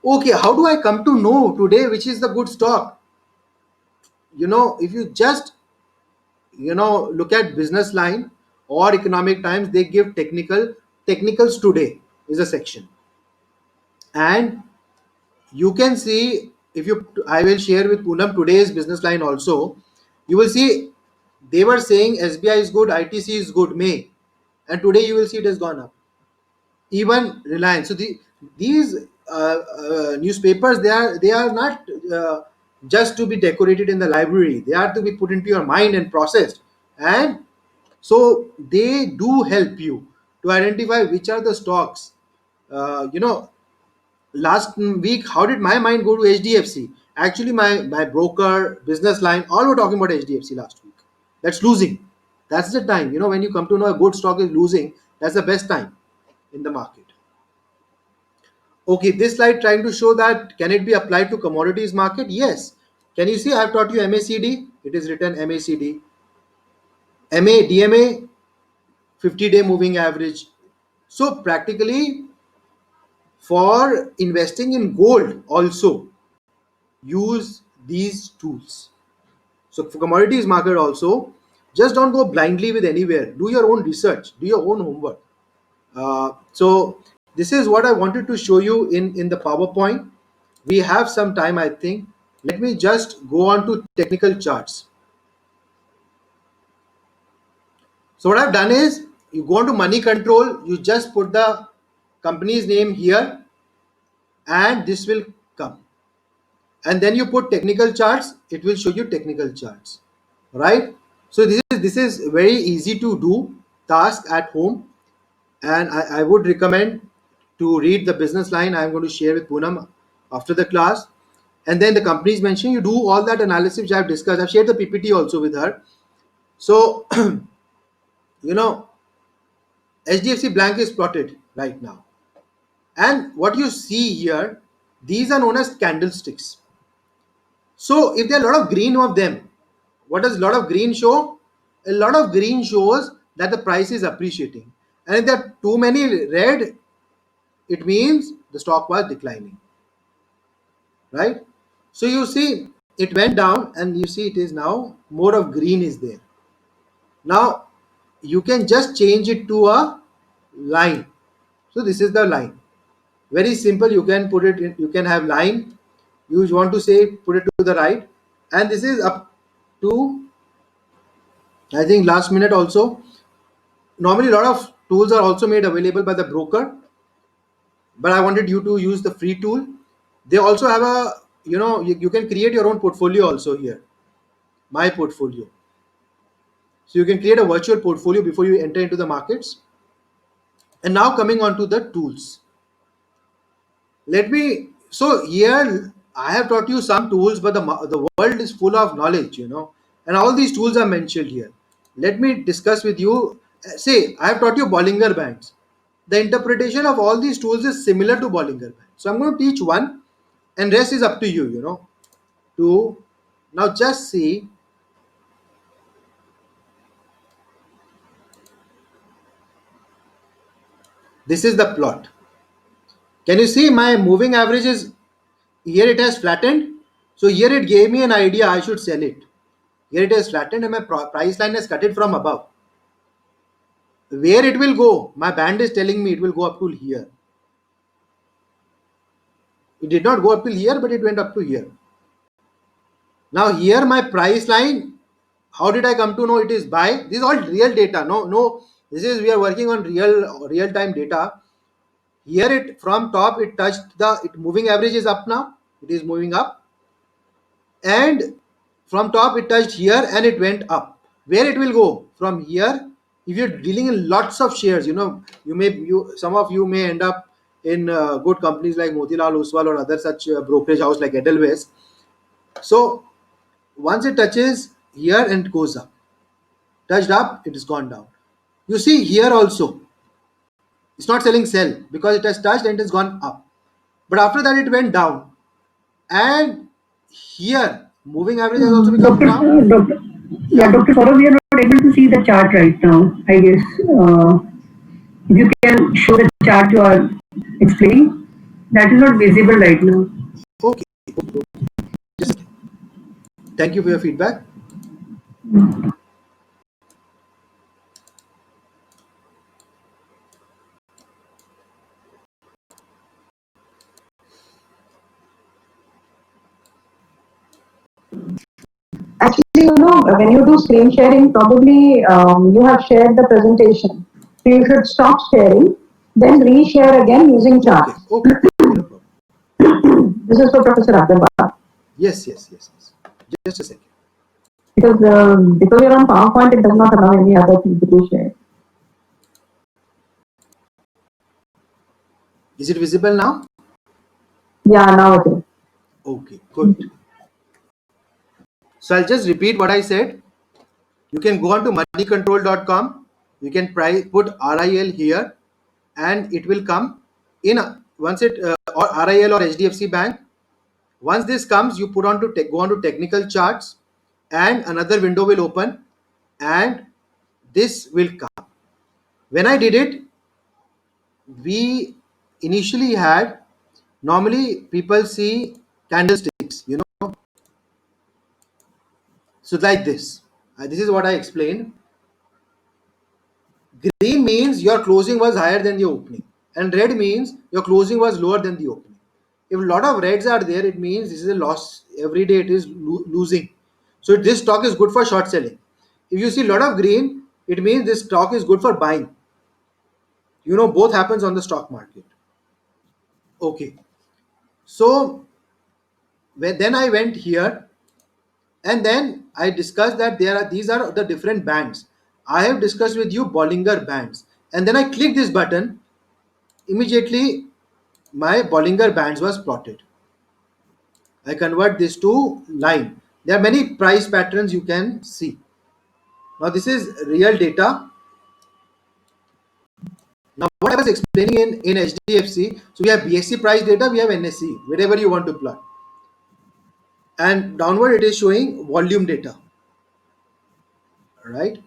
Speaker 1: Okay, how do I come to know today which is the good stock? If you just, look at Business Line or Economic Times, they give technicals today is a section. And you can see, if you I will share with Poonam today's Business Line also. You will see they were saying SBI is good, ITC is good, May, and today you will see it has gone up. Even Reliance. So these newspapers, they are not just to be decorated in the library. They are to be put into your mind and processed, and so they do help you to identify which are the stocks. Last week, how did my mind go to HDFC? Actually, my broker, Business Line, all were talking about HDFC last week. That's losing. That's the time. When you come to know a good stock is losing, that's the best time in the market. Okay, this slide trying to show that can it be applied to commodities market? Yes. Can you see I have taught you MACD? It is written MACD. DMA, 50-day moving average. So practically for investing in gold also use these tools. So for commodities market also, just don't go blindly with anywhere. Do your own research, do your own homework. So this is what I wanted to show you in the PowerPoint. We have some time, I think. Let me just go on to technical charts. So what I've done is, you go on to money control, you just put the company's name here, and this will come. And then you put technical charts, it will show you technical charts, right? So this is very easy to do task at home, and I would recommend to read the Business Line I'm going to share with Poonam after the class. And then the companies mentioned, you do all that analysis which I've discussed. I've shared the PPT also with her. So you know HDFC blank is plotted right now, and what you see here, these are known as candlesticks. So if there are a lot of green of them, what does a lot of green show? A lot of green shows that the price is appreciating, and if there are too many red, it means the stock was declining, right? So you see it went down, and you see it is now more of green is there. Now you can just change it to a line. So this is the line. Very simple. You can put it in, you can have line. You want to say put it to the right, and this is up to, I think, last minute also. Normally a lot of tools are also made available by the broker, but I wanted you to use the free tool. They also have a, you can create your own portfolio also here, my portfolio. So you can create a virtual portfolio before you enter into the markets. And now coming on to the tools. So here I have taught you some tools, but the world is full of knowledge, and all these tools are mentioned here. Let me discuss with you. Say I have taught you Bollinger Bands. The interpretation of all these tools is similar to Bollinger Band. So I'm going to teach one, and rest is up to you. To now just see. This is the plot. Can you see my moving average is here? It has flattened. So here it gave me an idea I should sell it. Here it has flattened and my price line has cut it from above. Where it will go? My band is telling me it will go up to here. It did not go up till here, but it went up to here. Now here my price line, how did I come to know it is buy? This is all real data. No, this is we are working on real time data. Here it from top it touched moving average is up now. It is moving up, and from top it touched here and it went up. Where it will go from here? If you're dealing in lots of shares, you some of you may end up in good companies like Motilal Oswal or other such brokerage house like Edelweiss. So once it touches here and goes up, touched up, it is gone down. You see here also, it's not selling sell because it has touched and it has gone up. But after that, it went down. And here, moving average has also become down.
Speaker 2: Dr. Saurav, we are not able to see the chart right now, I guess. If you can show the chart you are explaining, that is not visible right now.
Speaker 1: Okay. Just thank you for your feedback.
Speaker 2: Actually, when you do screen sharing, probably you have shared the presentation. So you should stop sharing, then reshare again using charts.
Speaker 1: Okay. No problem.
Speaker 2: This is for Professor Agarwal.
Speaker 1: Yes. Just a second.
Speaker 2: Because you're on PowerPoint, it does not allow any other people to share.
Speaker 1: Is it visible now?
Speaker 2: Yeah, now it is.
Speaker 1: Okay, good. So I'll just repeat what I said. You can go on to moneycontrol.com. You can put RIL here, and it will come in once it or RIL or HDFC Bank. Once this comes, you put on to go on to technical charts, and another window will open, and this will come. When I did it, we initially had, normally people see candlesticks, so like this. This is what I explained. Green means your closing was higher than the opening, and red means your closing was lower than the opening. If a lot of reds are there, it means this is a loss. Every day it is losing. So this stock is good for short selling. If you see a lot of green, it means this stock is good for buying. Both happens on the stock market. Okay. So then I went here, and then I discussed that these are the different bands. I have discussed with you Bollinger bands, and then I click this button. Immediately my Bollinger bands was plotted. I convert this to line. There are many price patterns you can see. Now this is real data. Now what I was explaining in HDFC, so we have BSE price data, we have NSE, wherever you want to plot. And downward it is showing volume data. Right?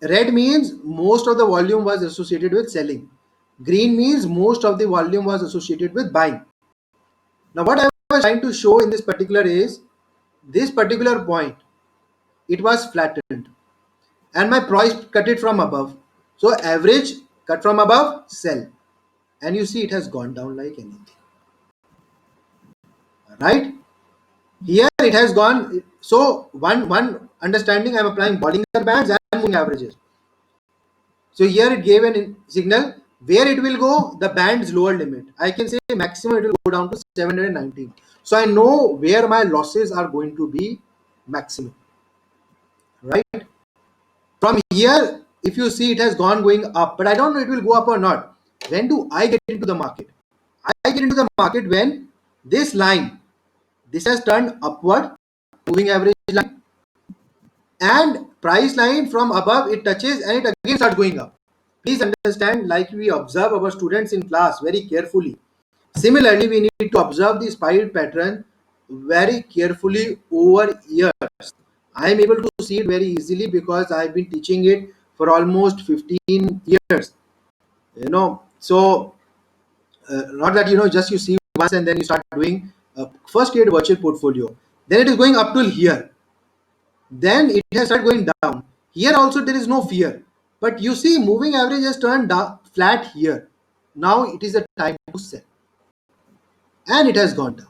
Speaker 1: Red means most of the volume was associated with selling. Green means most of the volume was associated with buying. Now what I was trying to show in this particular is, this particular point, it was flattened and my price cut it from above. So average cut from above, sell, and you see it has gone down like anything. Right here it has gone. So one understanding, I'm applying Bollinger bands and moving averages. So here it gave an signal where it will go, the band's lower limit. I can say maximum it will go down to 719. So I know where my losses are going to be maximum. Right? From here, if you see, it has gone going up, but I don't know it will go up or not. When do I get into the market? I get into the market when this line, this has turned upward, moving average line, and price line from above it touches and it again starts going up. Please understand, like we observe our students in class very carefully. Similarly, we need to observe the spiral pattern very carefully over years. I am able to see it very easily because I have been teaching it for almost 15 years. So not that just you see once and then you start doing. First create a virtual portfolio, then it is going up till here, then it has started going down. Here also there is no fear, but you see moving average has turned down flat here. Now it is a time to sell, and it has gone down.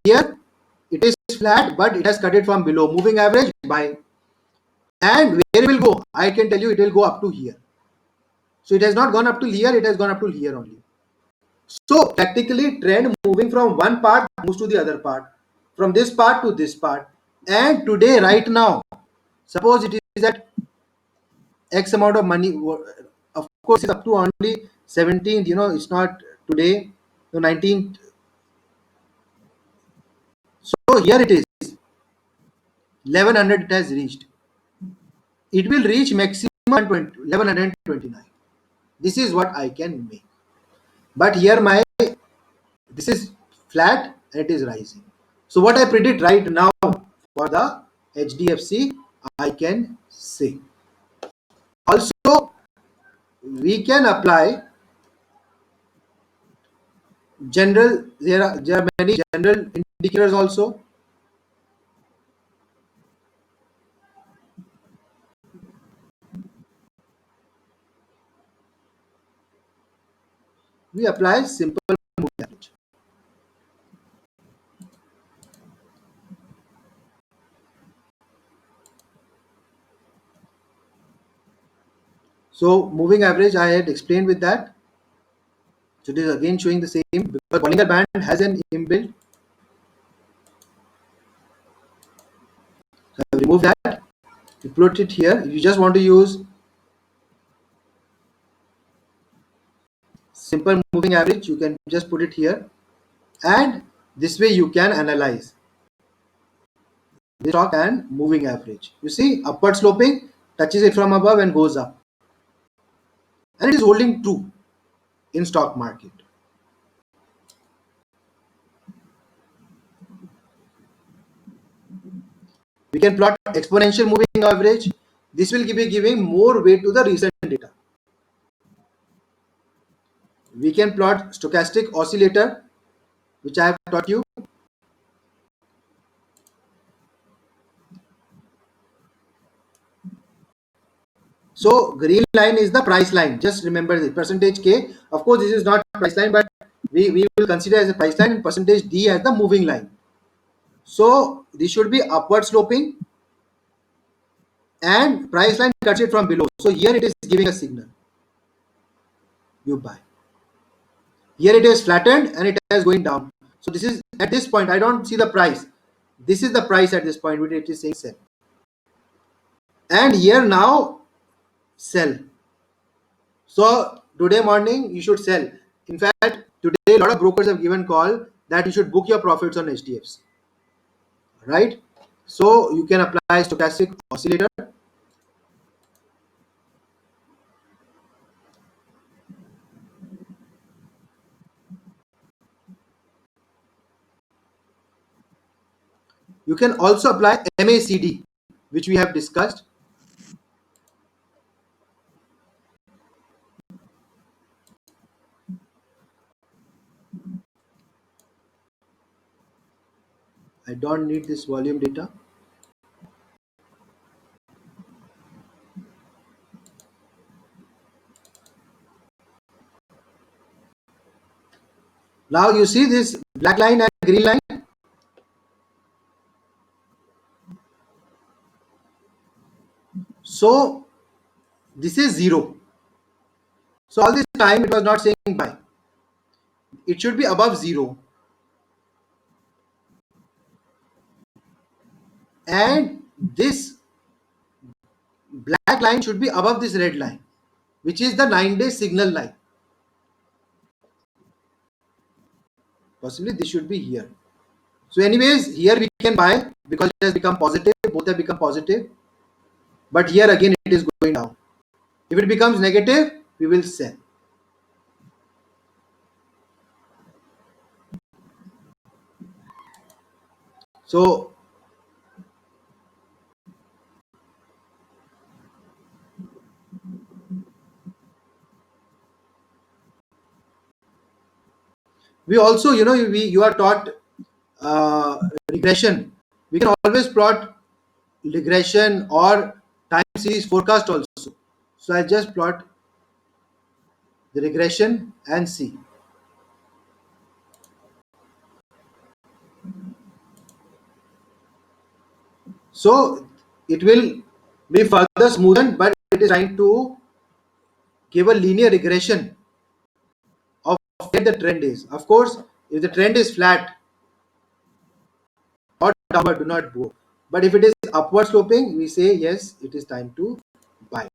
Speaker 1: Here it is flat, but it has cut it from below. Moving average buy, and where it will go? I can tell you it will go up to here. So it has not gone up to here; it has gone up to here only. So practically trend moving from one part moves to the other part, from this part to this part. And today, right now, suppose it is at X amount of money. Of course, it's up to only 17th. It's not today, 19th. So here it is, 1100. It has reached. It will reach maximum 1129. This is what I can make. But here this is flat and it is rising. So what I predict right now for the HDFC, I can say. Also, we can apply general. There are many general indicators also. We apply simple moving average. So moving average I had explained with that. So it is again showing the same because Bollinger Band has an inbuilt. So I have removed that. You put it here. You just want to use simple moving average. You can just put it here, and this way you can analyze the stock and moving average. You see upward sloping, touches it from above and goes up, and it is holding true in stock market. We can plot exponential moving average. This will be giving more weight to the recent data. We can plot stochastic oscillator, which I have taught you. So green line is the price line. Just remember the percentage K. Of course, this is not price line, but we will consider as a price line and percentage D as the moving line. So this should be upward sloping and price line cuts it from below. So here it is giving a signal. You buy. Here it is flattened and it is going down. So this is at this point, I don't see the price. This is the price at this point, which it is saying sell. And here now sell. So today morning you should sell. In fact, today a lot of brokers have given call that you should book your profits on HDFs. Right? So you can apply stochastic oscillator. You can also apply MACD, which we have discussed. I don't need this volume data. Now you see this black line and green line. So this is 0. So all this time it was not saying buy. It should be above 0. And this black line should be above this red line, which is the 9-day signal line. Possibly this should be here. So anyways, here we can buy because it has become positive. Both have become positive. But here again it is going down. If it becomes negative, we will sell. So we also, you are taught regression. We can always plot regression or time series forecast also. So I just plot the regression and see. So it will be further smoothened, but it is trying to give a linear regression of where the trend is. Of course, if the trend is flat or downward, do not go. But if it is upward sloping, we say yes, it is time to buy.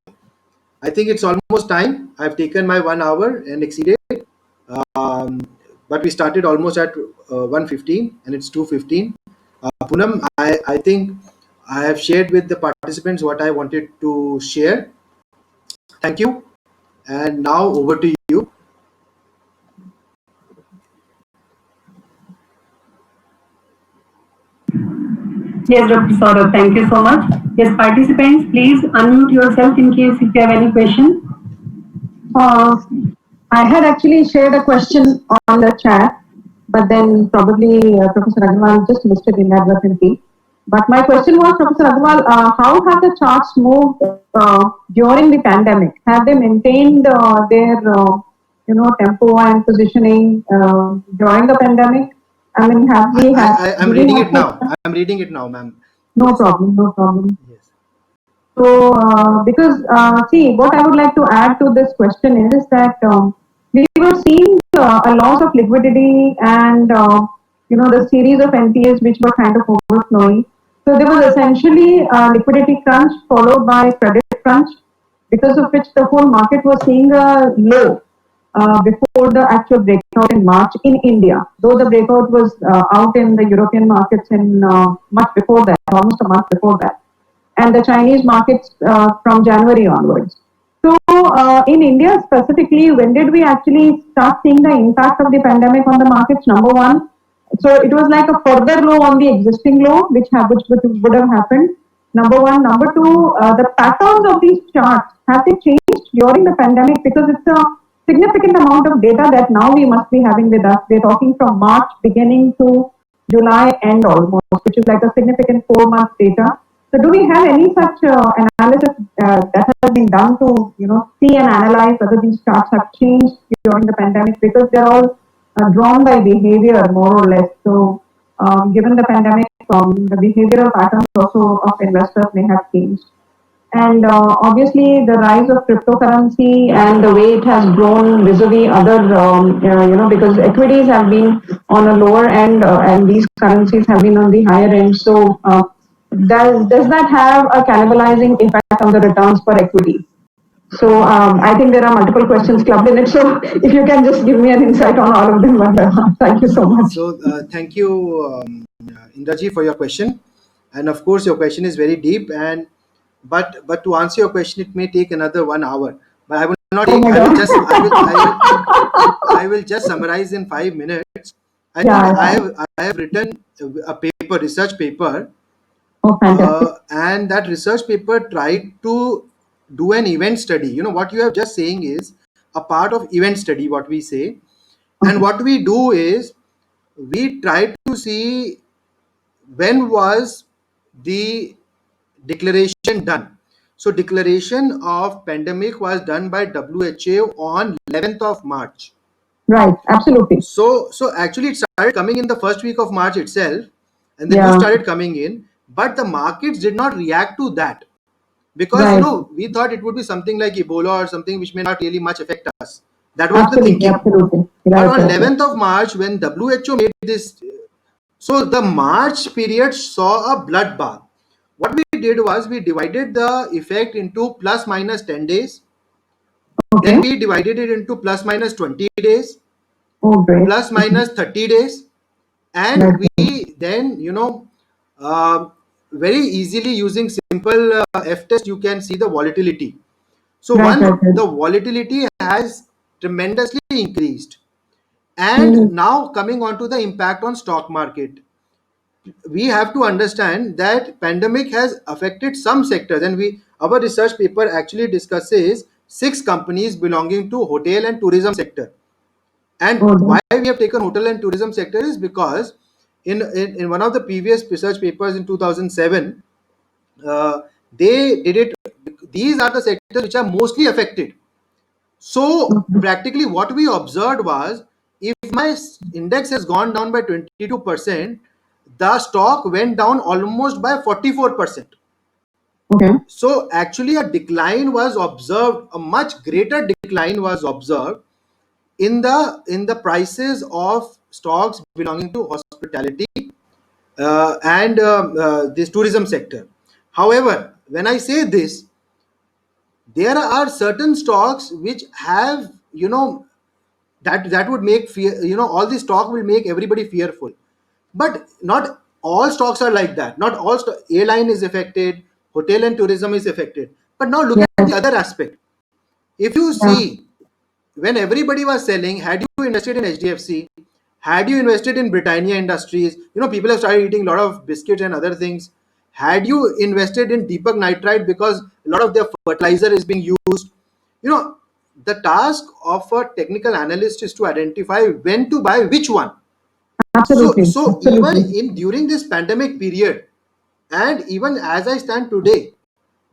Speaker 1: I think it's almost time. I've taken my 1 hour and exceeded. Um, but we started almost at 1:15 and it's 2:15. Poonam, I think I have shared with the participants what I wanted to share. Thank you. And now over to you.
Speaker 2: Yes, Dr. Saurabh, thank you so much. Yes, participants, please unmute yourself in case if you have any question. Uh, I had actually shared a question on the chat, but then probably Professor Agarwal just missed it inadvertently. But my question was, Professor Agarwal, how have the charts moved during the pandemic? Have they maintained their, tempo and positioning during the pandemic? I mean, have we had?
Speaker 1: I'm
Speaker 2: Do we
Speaker 1: reading
Speaker 2: have
Speaker 1: it
Speaker 2: such?
Speaker 1: now. I'm reading it now, ma'am.
Speaker 2: No
Speaker 1: Yes.
Speaker 2: problem, no problem.
Speaker 1: Yes.
Speaker 2: So, because see, what I would like to add to this question is that we were seeing a loss of liquidity and the series of NPAs which were kind of overflowing. So there was essentially a liquidity crunch followed by credit crunch, because of which the whole market was seeing a low before the actual breakout in March in India. Though the breakout was out in the European markets in much before that, almost a month before that, and the Chinese markets from January onwards. So, in India specifically, when did we actually start seeing the impact of the pandemic on the markets? Number one, so it was like a further low on the existing low, which would have happened. Number one. Number two, the patterns of these charts, have they changed during the pandemic? Because it's a significant amount of data that now we must be having with us. We're talking from March beginning to July end almost, which is like a significant 4 month data. So do we have any such analysis that has been done to, see and analyze whether these charts have changed during the pandemic? Because they're all drawn by behavior more or less. So given the pandemic, the behavioral patterns also of investors may have changed. And obviously, the rise of cryptocurrency and the way it has grown vis-a-vis other, because equities have been on a lower end and these currencies have been on the higher end. So, does that have a cannibalizing effect on the returns for equity? So, I think there are multiple questions clubbed in it. So, if you can just give me an insight on all of them, thank you so much.
Speaker 1: So thank you, Indraji, for your question. And of course, your question is very deep. And but to answer your question, it may take another 1 hour. But I will not
Speaker 2: Oh
Speaker 1: take.
Speaker 2: my
Speaker 1: I will
Speaker 2: God.
Speaker 1: just. I will just summarize in 5 minutes. I think
Speaker 2: Yeah, yeah.
Speaker 1: I have written a paper, research paper,
Speaker 2: Oh, fantastic.
Speaker 1: and that research paper tried to do an event study. What you are just saying is a part of event study. What we say, and
Speaker 2: Okay.
Speaker 1: what we do is we try to see when was the declaration done. So declaration of pandemic was done by WHO on 11th of March.
Speaker 2: Right. Absolutely.
Speaker 1: So actually it started coming in the first week of March itself, and the news
Speaker 2: Yeah.
Speaker 1: started coming in, but the markets did not react to that, because
Speaker 2: Right.
Speaker 1: we thought it would be something like Ebola or something which may not really much affect us. That was the
Speaker 2: Absolutely.
Speaker 1: thinking.
Speaker 2: Absolutely.
Speaker 1: But
Speaker 2: Right.
Speaker 1: on
Speaker 2: Right. Right.
Speaker 1: 11th of March, when WHO made this, so the March period saw a bloodbath. What we did was we divided the effect into plus minus 10 days, then
Speaker 2: Okay.
Speaker 1: we divided it into plus minus 20 days,
Speaker 2: Oh, great.
Speaker 1: plus minus 30 days,
Speaker 2: Right.
Speaker 1: and we then, uh, very easily using simple F test, you can see the volatility. So
Speaker 2: Right,
Speaker 1: one,
Speaker 2: right, right.
Speaker 1: the volatility has tremendously increased. And
Speaker 2: Mhm.
Speaker 1: now coming on to the impact on stock market, we have to understand that pandemic has affected some sectors, and we, our research paper actually discusses six companies belonging to hotel and tourism sector. And
Speaker 2: Oh,
Speaker 1: why
Speaker 2: that's
Speaker 1: we have taken hotel and tourism sector is because in one of the previous research papers in 2007, uh, they did it. These are the sectors which are mostly affected. So
Speaker 2: okay.
Speaker 1: practically what we observed was, if my index has gone down by 22%, the stock went down almost by 44%.
Speaker 2: Okay.
Speaker 1: So actually a decline was observed, a much greater decline was observed in the prices of stocks belonging to hospitality and this tourism sector. However, when I say this, there are certain stocks which have, that would make fear, all this talk will make everybody fearful. But not all stocks are like that. Not all airline is affected, hotel and tourism is affected. But now look at
Speaker 2: Yes.
Speaker 1: the other aspect. If you
Speaker 2: Yeah.
Speaker 1: see, when everybody was selling, had you invested in HDFC, had you invested in Britannia Industries, people have started eating a lot of biscuits and other things. Had you invested in Deepak Nitrite because a lot of their fertilizer is being used, you know, the task of a technical analyst is to identify when to buy which one. So,
Speaker 2: Absolutely.
Speaker 1: so even
Speaker 2: Absolutely.
Speaker 1: in during this pandemic period, and even as I stand today,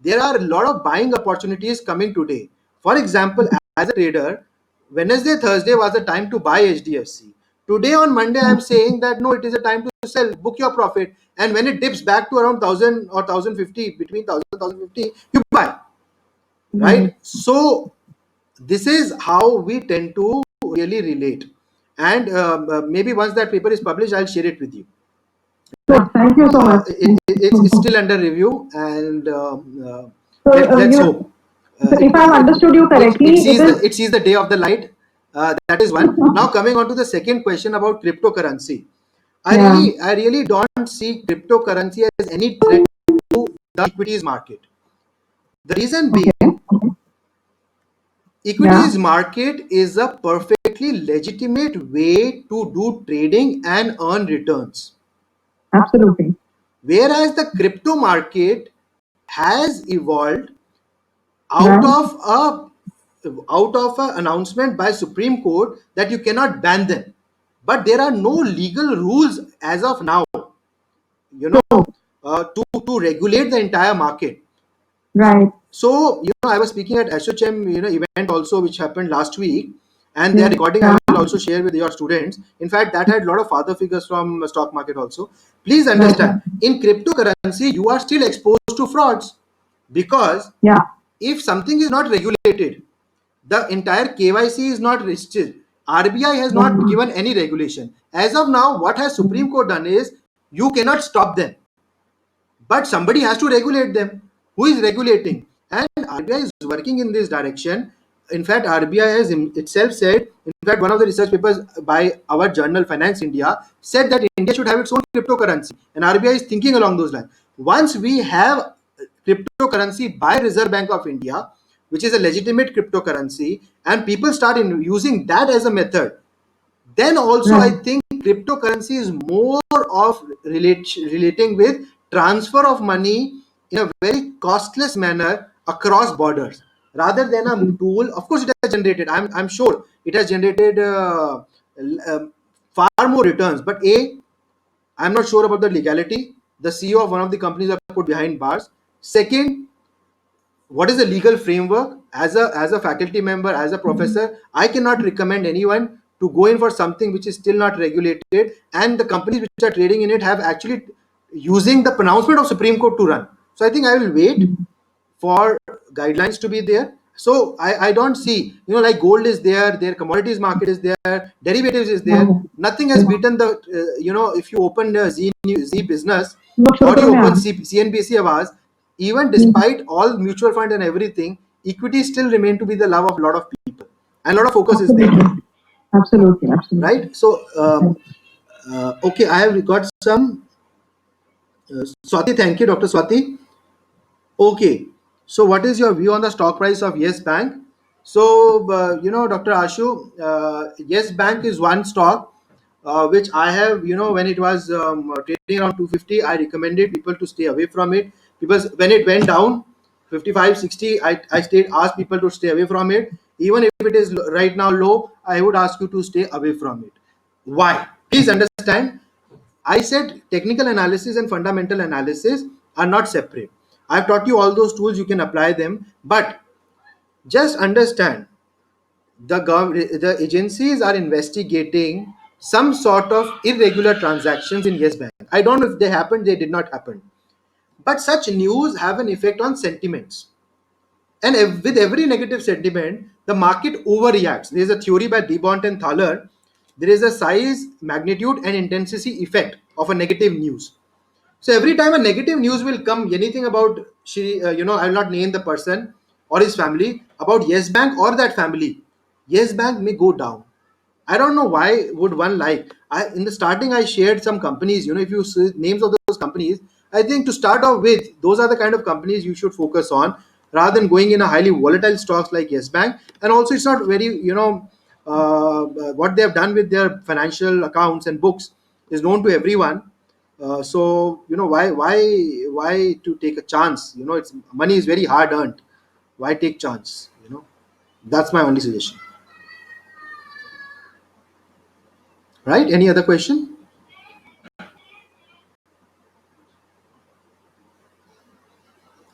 Speaker 1: there are a lot of buying opportunities coming today. For example, as a trader, Wednesday, Thursday was the time to buy HDFC. Today on Monday, I'm saying that no, it is a time to sell, book your profit. And when it dips back to around 1000 or 1050, between 1000 and 1050, you buy,
Speaker 2: Mhm.
Speaker 1: right? So this is how we tend to really relate. And maybe once that paper is published, I'll share it with you. Right?
Speaker 2: Sure. Thank you so much.
Speaker 1: It's still under review, and
Speaker 2: So,
Speaker 1: let's hope
Speaker 2: so if I've understood you
Speaker 1: it
Speaker 2: correctly, it
Speaker 1: sees
Speaker 2: is.
Speaker 1: the day of the light. That is one. Now coming on to the second question about cryptocurrency,
Speaker 2: Yeah.
Speaker 1: I really don't see cryptocurrency as any threat to the equities market. The reason being,
Speaker 2: Okay. Yeah.
Speaker 1: equities market is a perfectly legitimate way to do trading and earn returns,
Speaker 2: Absolutely.
Speaker 1: whereas the crypto market has evolved out
Speaker 2: Right.
Speaker 1: of a announcement by Supreme Court that you cannot ban them. But there are no legal rules as of now, you know
Speaker 2: True.
Speaker 1: to regulate the entire market.
Speaker 2: Right.
Speaker 1: So, I was speaking at SHM, event also, which happened last week, and their recording I
Speaker 2: Yeah.
Speaker 1: will also share with your students. In fact, that had a lot of father figures from the stock market also. Please
Speaker 2: Right. Right.
Speaker 1: understand, in cryptocurrency, you are still exposed to frauds, because
Speaker 2: Yeah.
Speaker 1: if something is not regulated, the entire KYC is not registered. RBI has not
Speaker 2: Yeah.
Speaker 1: given any regulation. As of now, what has Supreme Court done is, you cannot stop them, but somebody has to regulate them. Who is regulating? And RBI is working in this direction. In fact, RBI has itself said, in fact, one of the research papers by our journal Finance India said that India should have its own cryptocurrency, and RBI is thinking along those lines. Once we have cryptocurrency by Reserve Bank of India, which is a legitimate cryptocurrency, and people start using that as a method, then also I
Speaker 2: Right.
Speaker 1: think cryptocurrency is more of relating with transfer of money in a very costless manner across borders, rather than a tool. Of course it has generated, I'm sure it has generated far more returns, but I'm not sure about the legality. The CEO of one of the companies are put behind bars. Second, what is the legal framework? As a faculty member, as a professor, I cannot recommend anyone to go in for something which is still not regulated, and the companies which are trading in it have actually using the pronouncement of Supreme Court to run. So I think I will wait for guidelines to be there. So I don't see, like gold is there, their commodities market is there, derivatives is there.
Speaker 2: Yeah.
Speaker 1: Nothing has
Speaker 2: Yeah.
Speaker 1: beaten the, if you open Z business,
Speaker 2: Look,
Speaker 1: or you
Speaker 2: शुक्र
Speaker 1: open
Speaker 2: है.
Speaker 1: CNBC Awas, even despite all mutual fund and everything, equity still remain to be the love of a lot of people, and a lot of focus is there,
Speaker 2: Absolutely. Absolutely. Absolutely.
Speaker 1: right? So, okay, I have got some. Swati, thank you, Dr. Swati. Okay. So, what is your view on the stock price of Yes Bank? So, Dr. Ashu, Yes Bank is one stock which I have, when it was trading around 250, I recommended people to stay away from it, because when it went down 55, 60, I stayed, asked people to stay away from it. Even if it is right now low, I would ask you to stay away from it. Why? Please understand, I said technical analysis and fundamental analysis are not separate. I've taught you all those tools, you can apply them, but just understand the agencies are investigating some sort of irregular transactions in Yes Bank. I don't know if they happened, they did not happen. But such news have an effect on sentiments. And with every negative sentiment, the market overreacts. There is a theory by Debont and Thaler. There is a size, magnitude, and intensity effect of a negative news. So every time a negative news will come, anything about I will not name the person or his family, about Yes Bank or that family, Yes Bank may go down. I don't know why would one like. I in the starting I shared some companies. If you see names of those companies, I think to start off with, those are the kind of companies you should focus on rather than going in a highly volatile stocks like Yes Bank. And also, it's not very what they have done with their financial accounts and books is known to everyone. So why to take a chance? It's money is very hard earned. Why take chance? That's my only suggestion. Right? Any other question?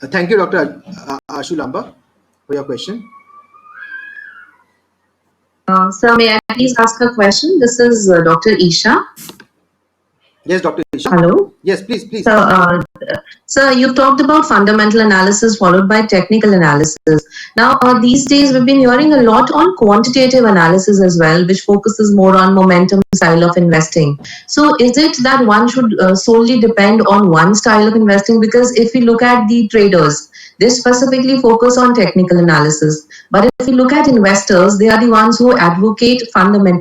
Speaker 1: Thank you, Dr. Ashu Lamba, for your question.
Speaker 3: Sir, may I please ask a question? This is Dr. Isha.
Speaker 1: Yes, Dr. Isha.
Speaker 3: Hello.
Speaker 1: Yes, please, please.
Speaker 3: Sir, you talked about fundamental analysis followed by technical analysis. Now, these days we've been hearing a lot on quantitative analysis as well, which focuses more on momentum style of investing. So, is it that one should solely depend on one style of investing? Because if we look at the traders, they specifically focus on technical analysis. But if we look at investors, they are the ones who advocate fundamental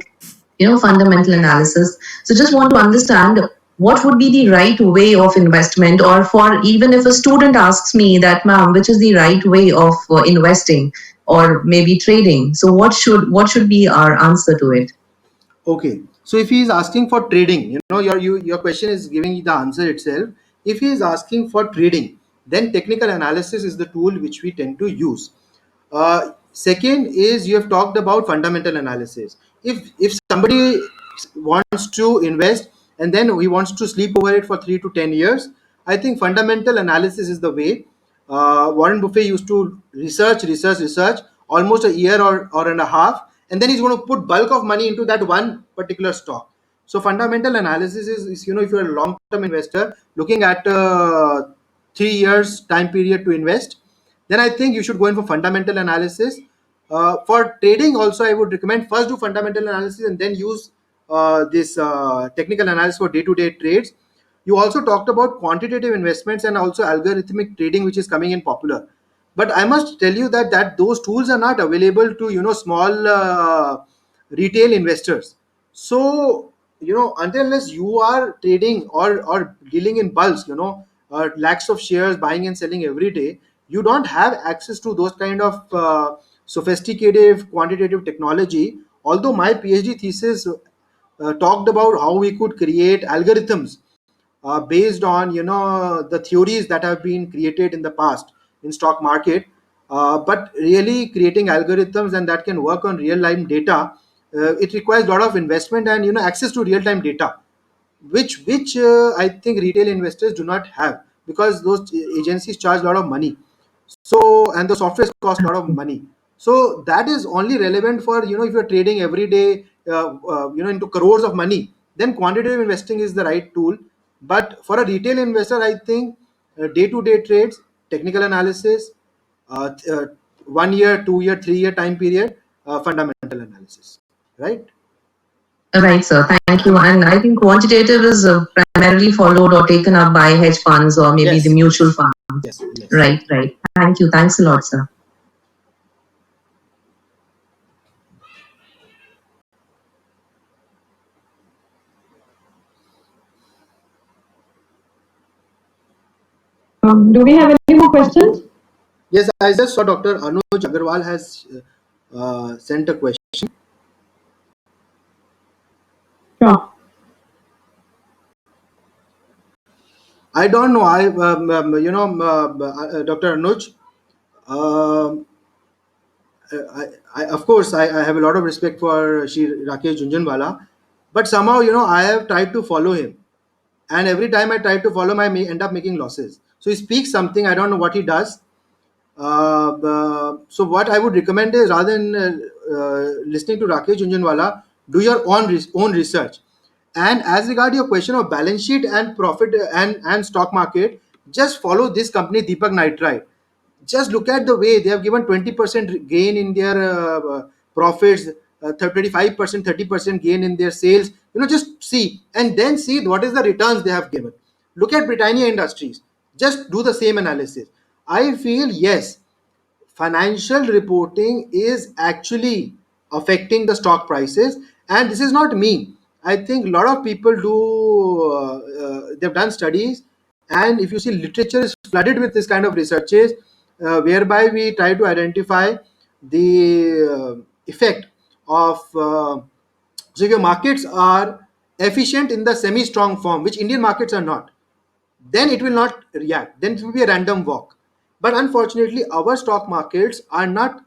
Speaker 3: analysis. So just want to understand what would be the right way of investment, or for even if a student asks me that, ma'am, which is the right way of investing or maybe trading, so what should be our answer to it?
Speaker 1: Okay. So if he is asking for trading, your question is giving you the answer itself. If he is asking for trading, then technical analysis is the tool which we tend to use. Second is, you have talked about fundamental analysis. If somebody wants to invest and then he wants to sleep over it for 3 to 10 years, I think fundamental analysis is the way. Warren Buffett used to research almost a year or and a half, and then he's going to put bulk of money into that one particular stock. So fundamental analysis is if you're a long-term investor looking at 3 years time period to invest, then I think you should go in for fundamental analysis. For trading, also, I would recommend first do fundamental analysis and then use this technical analysis for day-to-day trades. You also talked about quantitative investments and also algorithmic trading, which is coming in popular. But I must tell you that those tools are not available to small retail investors. So until unless you are trading or dealing in bulks, lakhs of shares buying and selling every day, you don't have access to those kind of sophisticated quantitative technology. Although my PhD thesis talked about how we could create algorithms based on the theories that have been created in the past in stock market, but really creating algorithms and that can work on real time data, it requires a lot of investment and access to real time data, which I think retail investors do not have, because those agencies charge a lot of money. So, and the software cost a lot of money. So that is only relevant for if you're trading every day, into crores of money, then quantitative investing is the right tool. But for a retail investor, I think day-to-day trades, technical analysis, 1 year, 2 year, 3 year time period, fundamental analysis, right?
Speaker 3: Right, sir. Thank you. And I think quantitative is primarily followed or taken up by hedge funds or maybe the
Speaker 1: Yes,
Speaker 3: mutual
Speaker 1: yes,
Speaker 3: fund.
Speaker 1: yes, yes.
Speaker 3: Right, right. Thank you. Thanks a lot, sir.
Speaker 2: Do we have any more questions?
Speaker 1: Yes, I just saw Dr. Anuj Agarwal has sent a question.
Speaker 2: Sure.
Speaker 1: I don't know. Dr. Anuj. Um of course, I have a lot of respect for Shri Rakesh Jhunjhunwala, but somehow, I have tried to follow him, and every time I try to follow him, I may end up making losses. So he speaks something. I don't know what he does. So what I would recommend is, rather than listening to Rakesh Jhunjhunwala, do your own research. And as regard your question of balance sheet and profit and stock market, just follow this company Deepak Nitrite. Just look at the way they have given 20% gain in their profits, 25%, 30% gain in their sales. Just see, and then see what is the returns they have given. Look at Britannia Industries. Just do the same analysis. I feel yes, financial reporting is actually affecting the stock prices, and this is not me. I think a lot of people do. They've done studies, and if you see, literature is flooded with this kind of researches, whereby we try to identify the effect of. So if your markets are efficient in the semi-strong form, which Indian markets are not, then it will not react. Then it will be a random walk. But unfortunately, our stock markets are not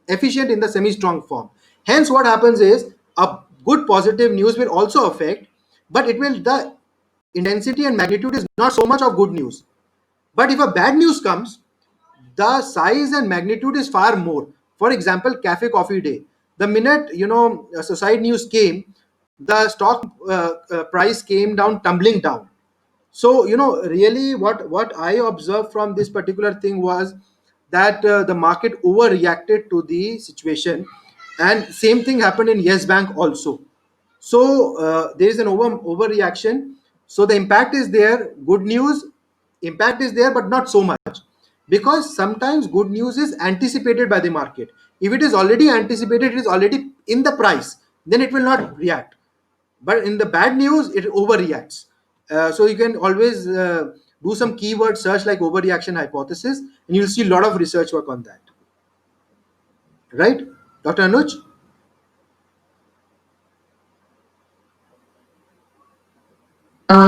Speaker 1: efficient in the semi strong form. Hence, what happens is a good positive news will also affect, but the intensity and magnitude is not so much of good news. But if a bad news comes, the size and magnitude is far more. For example, Cafe Coffee Day. The minute Society News came, the stock price came down, tumbling down. So really, what I observed from this particular thing was that the market overreacted to the situation, and same thing happened in Yes Bank also. So there is an overreaction. So the impact is there. Good news, impact is there, but not so much, because sometimes good news is anticipated by the market. If it is already anticipated, it is already in the price, then it will not react. But in the bad news, it overreacts. So you can always do some keyword search like overreaction hypothesis, and you'll see a lot of research work on that. Right, Dr. Anuj?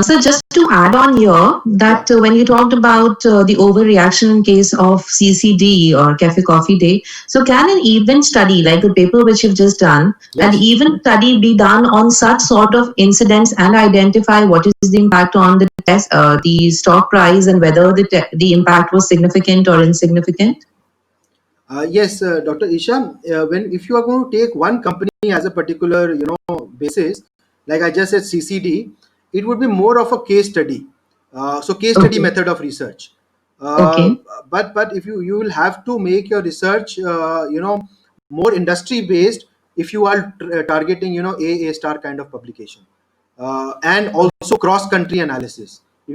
Speaker 3: So just to add on here,
Speaker 1: Yeah.
Speaker 3: that when you talked about the overreaction in case of CCD or Cafe Coffee Day, so can an event study like the paper which you've just done, an
Speaker 1: Yes.
Speaker 3: event study be done on such sort of incidents and identify what is the impact on the the stock price and whether the impact was significant or insignificant?
Speaker 1: Yes, Dr. Isha. When if you are going to take one company as a particular basis, like I just said CCD, it would be more of a case study. So case study
Speaker 3: Okay.
Speaker 1: method of research. Uh,
Speaker 3: Okay.
Speaker 1: but if you will have to make your research more industry based, if you are targeting A star kind of publication, and also cross country analysis. If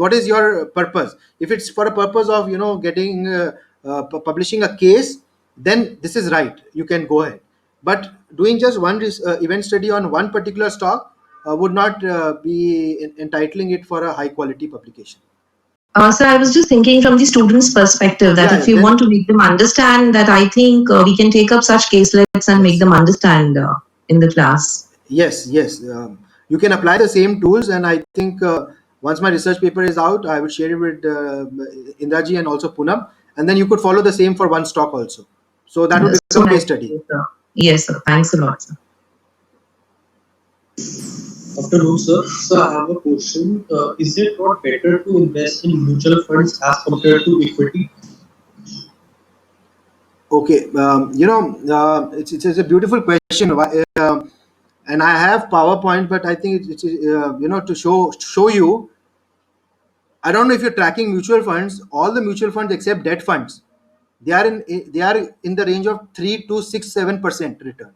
Speaker 1: what is your purpose? If it's for a purpose of getting publishing a case, then this is right, you can go ahead. But doing just one event study on one particular stock would not be entitling it for a high quality publication.
Speaker 3: So I was just thinking from the students' perspective that
Speaker 1: Yeah,
Speaker 3: if you
Speaker 1: then
Speaker 3: want to make them understand, that I think we can take up such caselets and make
Speaker 1: yes.
Speaker 3: them understand in the class.
Speaker 1: Yes. You can apply the same tools, and I think once my research paper is out, I would share it with Indraji and also Poonam, and then you could follow the same for one stock also. So that would
Speaker 3: Yes. So
Speaker 1: become case
Speaker 3: nice.
Speaker 1: study.
Speaker 3: Yes, sir. Thanks a lot, sir.
Speaker 4: Afternoon, sir. Sir, I have a question. Is it not better to invest in mutual funds as compared to equity?
Speaker 1: Okay, it's a beautiful question. And I have PowerPoint, but I think it's to show you. I don't know if you're tracking mutual funds. All the mutual funds except debt funds, they are in the range of 3 to 6, 7% return,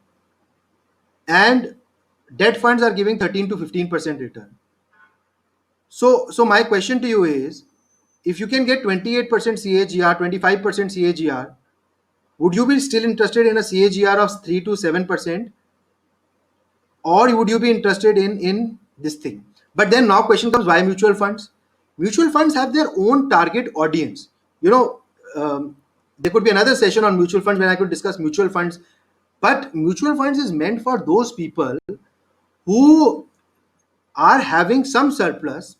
Speaker 1: and debt funds are giving 13 to 15% return. So my question to you is, if you can get 28% CAGR, 25% CAGR, would you be still interested in a CAGR of 3 to 7%, or would you be interested in this thing? But then now question comes, why mutual funds? Mutual funds have their own target audience. You know, there could be another session on mutual funds when I could discuss mutual funds. But mutual funds is meant for those people who are having some surplus,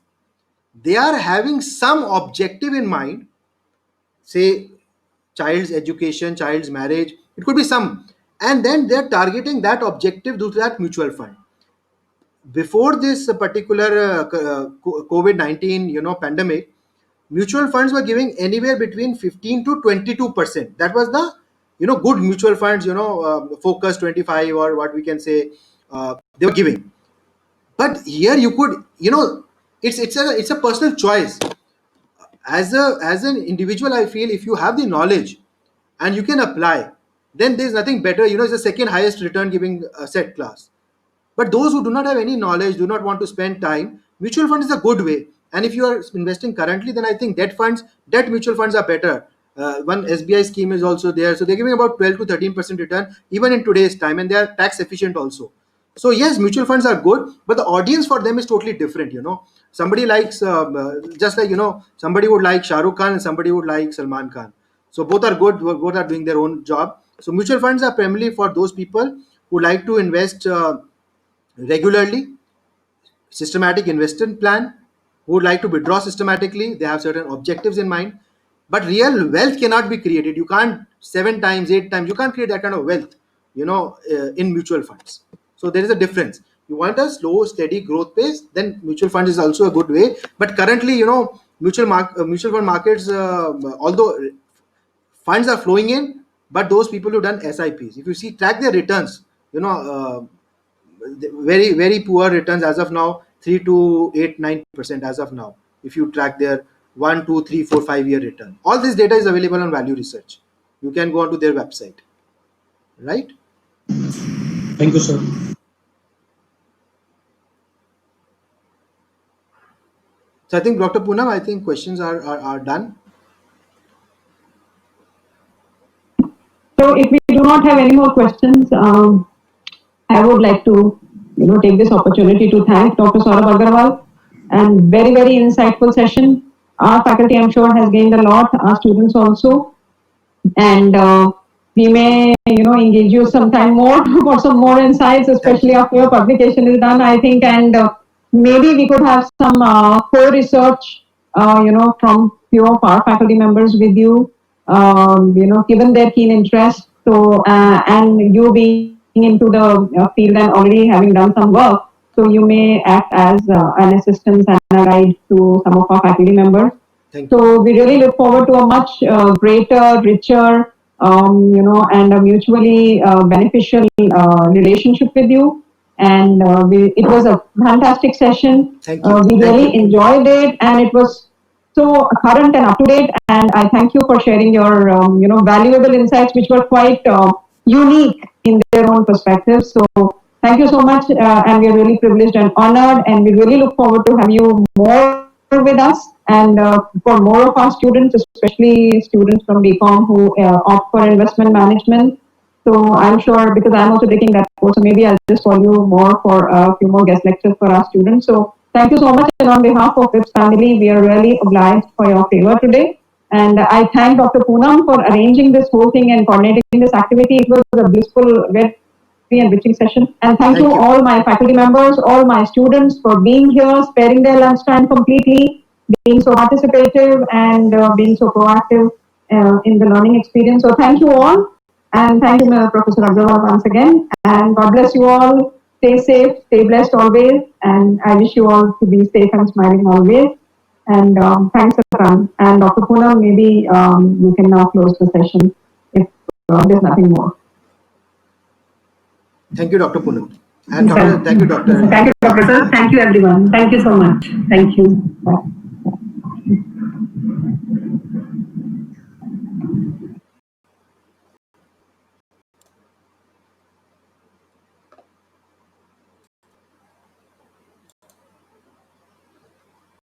Speaker 1: they are having some objective in mind, say child's education, child's marriage, it could be some, and then they're targeting that objective to that mutual fund. Before this particular COVID-19 pandemic, mutual funds were giving anywhere between 15 to 22%. That was the good mutual funds, focus 25, or what we can say, they were giving. But here you could, it's a personal choice. As an individual, I feel if you have the knowledge and you can apply, then there's nothing better. It's the second highest return giving asset class. But those who do not have any knowledge, do not want to spend time, mutual fund is a good way. And if you are investing currently, then I think debt mutual funds are better. One SBI scheme is also there, so they're giving about 12 to 13% return even in today's time, and they are tax efficient also. So yes, mutual funds are good, but the audience for them is totally different. Somebody likes just like somebody would like Shah Rukh Khan and somebody would like Salman Khan. So both are good, both are doing their own job. So mutual funds are primarily for those people who like to invest regularly, systematic investment plan, who would like to withdraw systematically. They have certain objectives in mind. But real wealth cannot be created. You can't 7 times, 8 times, you can't create that kind of wealth, in mutual funds. So there is a difference. You want a slow, steady growth pace, then mutual fund is also a good way. But currently, mutual fund markets, although funds are flowing in, but those people who've done SIPs, if you see, track their returns, very, very poor returns as of now, 3 to 8, 9% as of now. If you track their 1, 2, 3, 4, 5 year return, all this data is available on Value Research. You can go onto their website, right?
Speaker 4: Thank you, sir.
Speaker 1: So I think Dr. Poonam, I think questions are done.
Speaker 2: So if we do not have any more questions, I would like to, take this opportunity to thank Dr. Saurabh Agarwal, and very, very insightful session. Our faculty, I'm sure, has gained a lot. Our students also, and we may, engage you sometime more for some more insights, especially after your publication is done, I think, and maybe we could have some co-research, from few of our faculty members with you, given their keen interest. So, and you being into the field and already having done some work, so you may act as an assistant and a guide to some of our faculty members.
Speaker 1: Thank you.
Speaker 2: So we really look forward to a much greater, richer, and a mutually beneficial relationship with you. And it was a fantastic session.
Speaker 1: Thank you.
Speaker 2: We really enjoyed it, and it was so current and up to date. And I thank you for sharing your, valuable insights, which were quite unique in their own perspective. So thank you so much, and we are really privileged and honored, and we really look forward to have you more with us, and for more of our students, especially students from BCom who opt for investment management. So I'm sure, because I'm also taking that course, so maybe I'll just call you more for a few more guest lectures for our students. So thank you so much, and on behalf of VIPS family, we are really obliged for your favor today. And I thank Dr. Poonam for arranging this whole thing and coordinating this activity. It was a blissful, very enriching session. And thank you all my faculty members, all my students for being here, sparing their lunchtime completely, being so participative and being so proactive in the learning experience. So thank you all. And thank you, Professor Agarwal, once again. And God bless you all. Stay safe, stay blessed always. And I wish you all to be safe and smiling always. And thanks, Ram. And Dr. Poonam, maybe you can now close the session if there's nothing more.
Speaker 1: Thank you, Dr. Poonam. And thank you, Dr.
Speaker 2: Thank you, Professor. Thank you, everyone. Thank you so much. Thank you. Bye.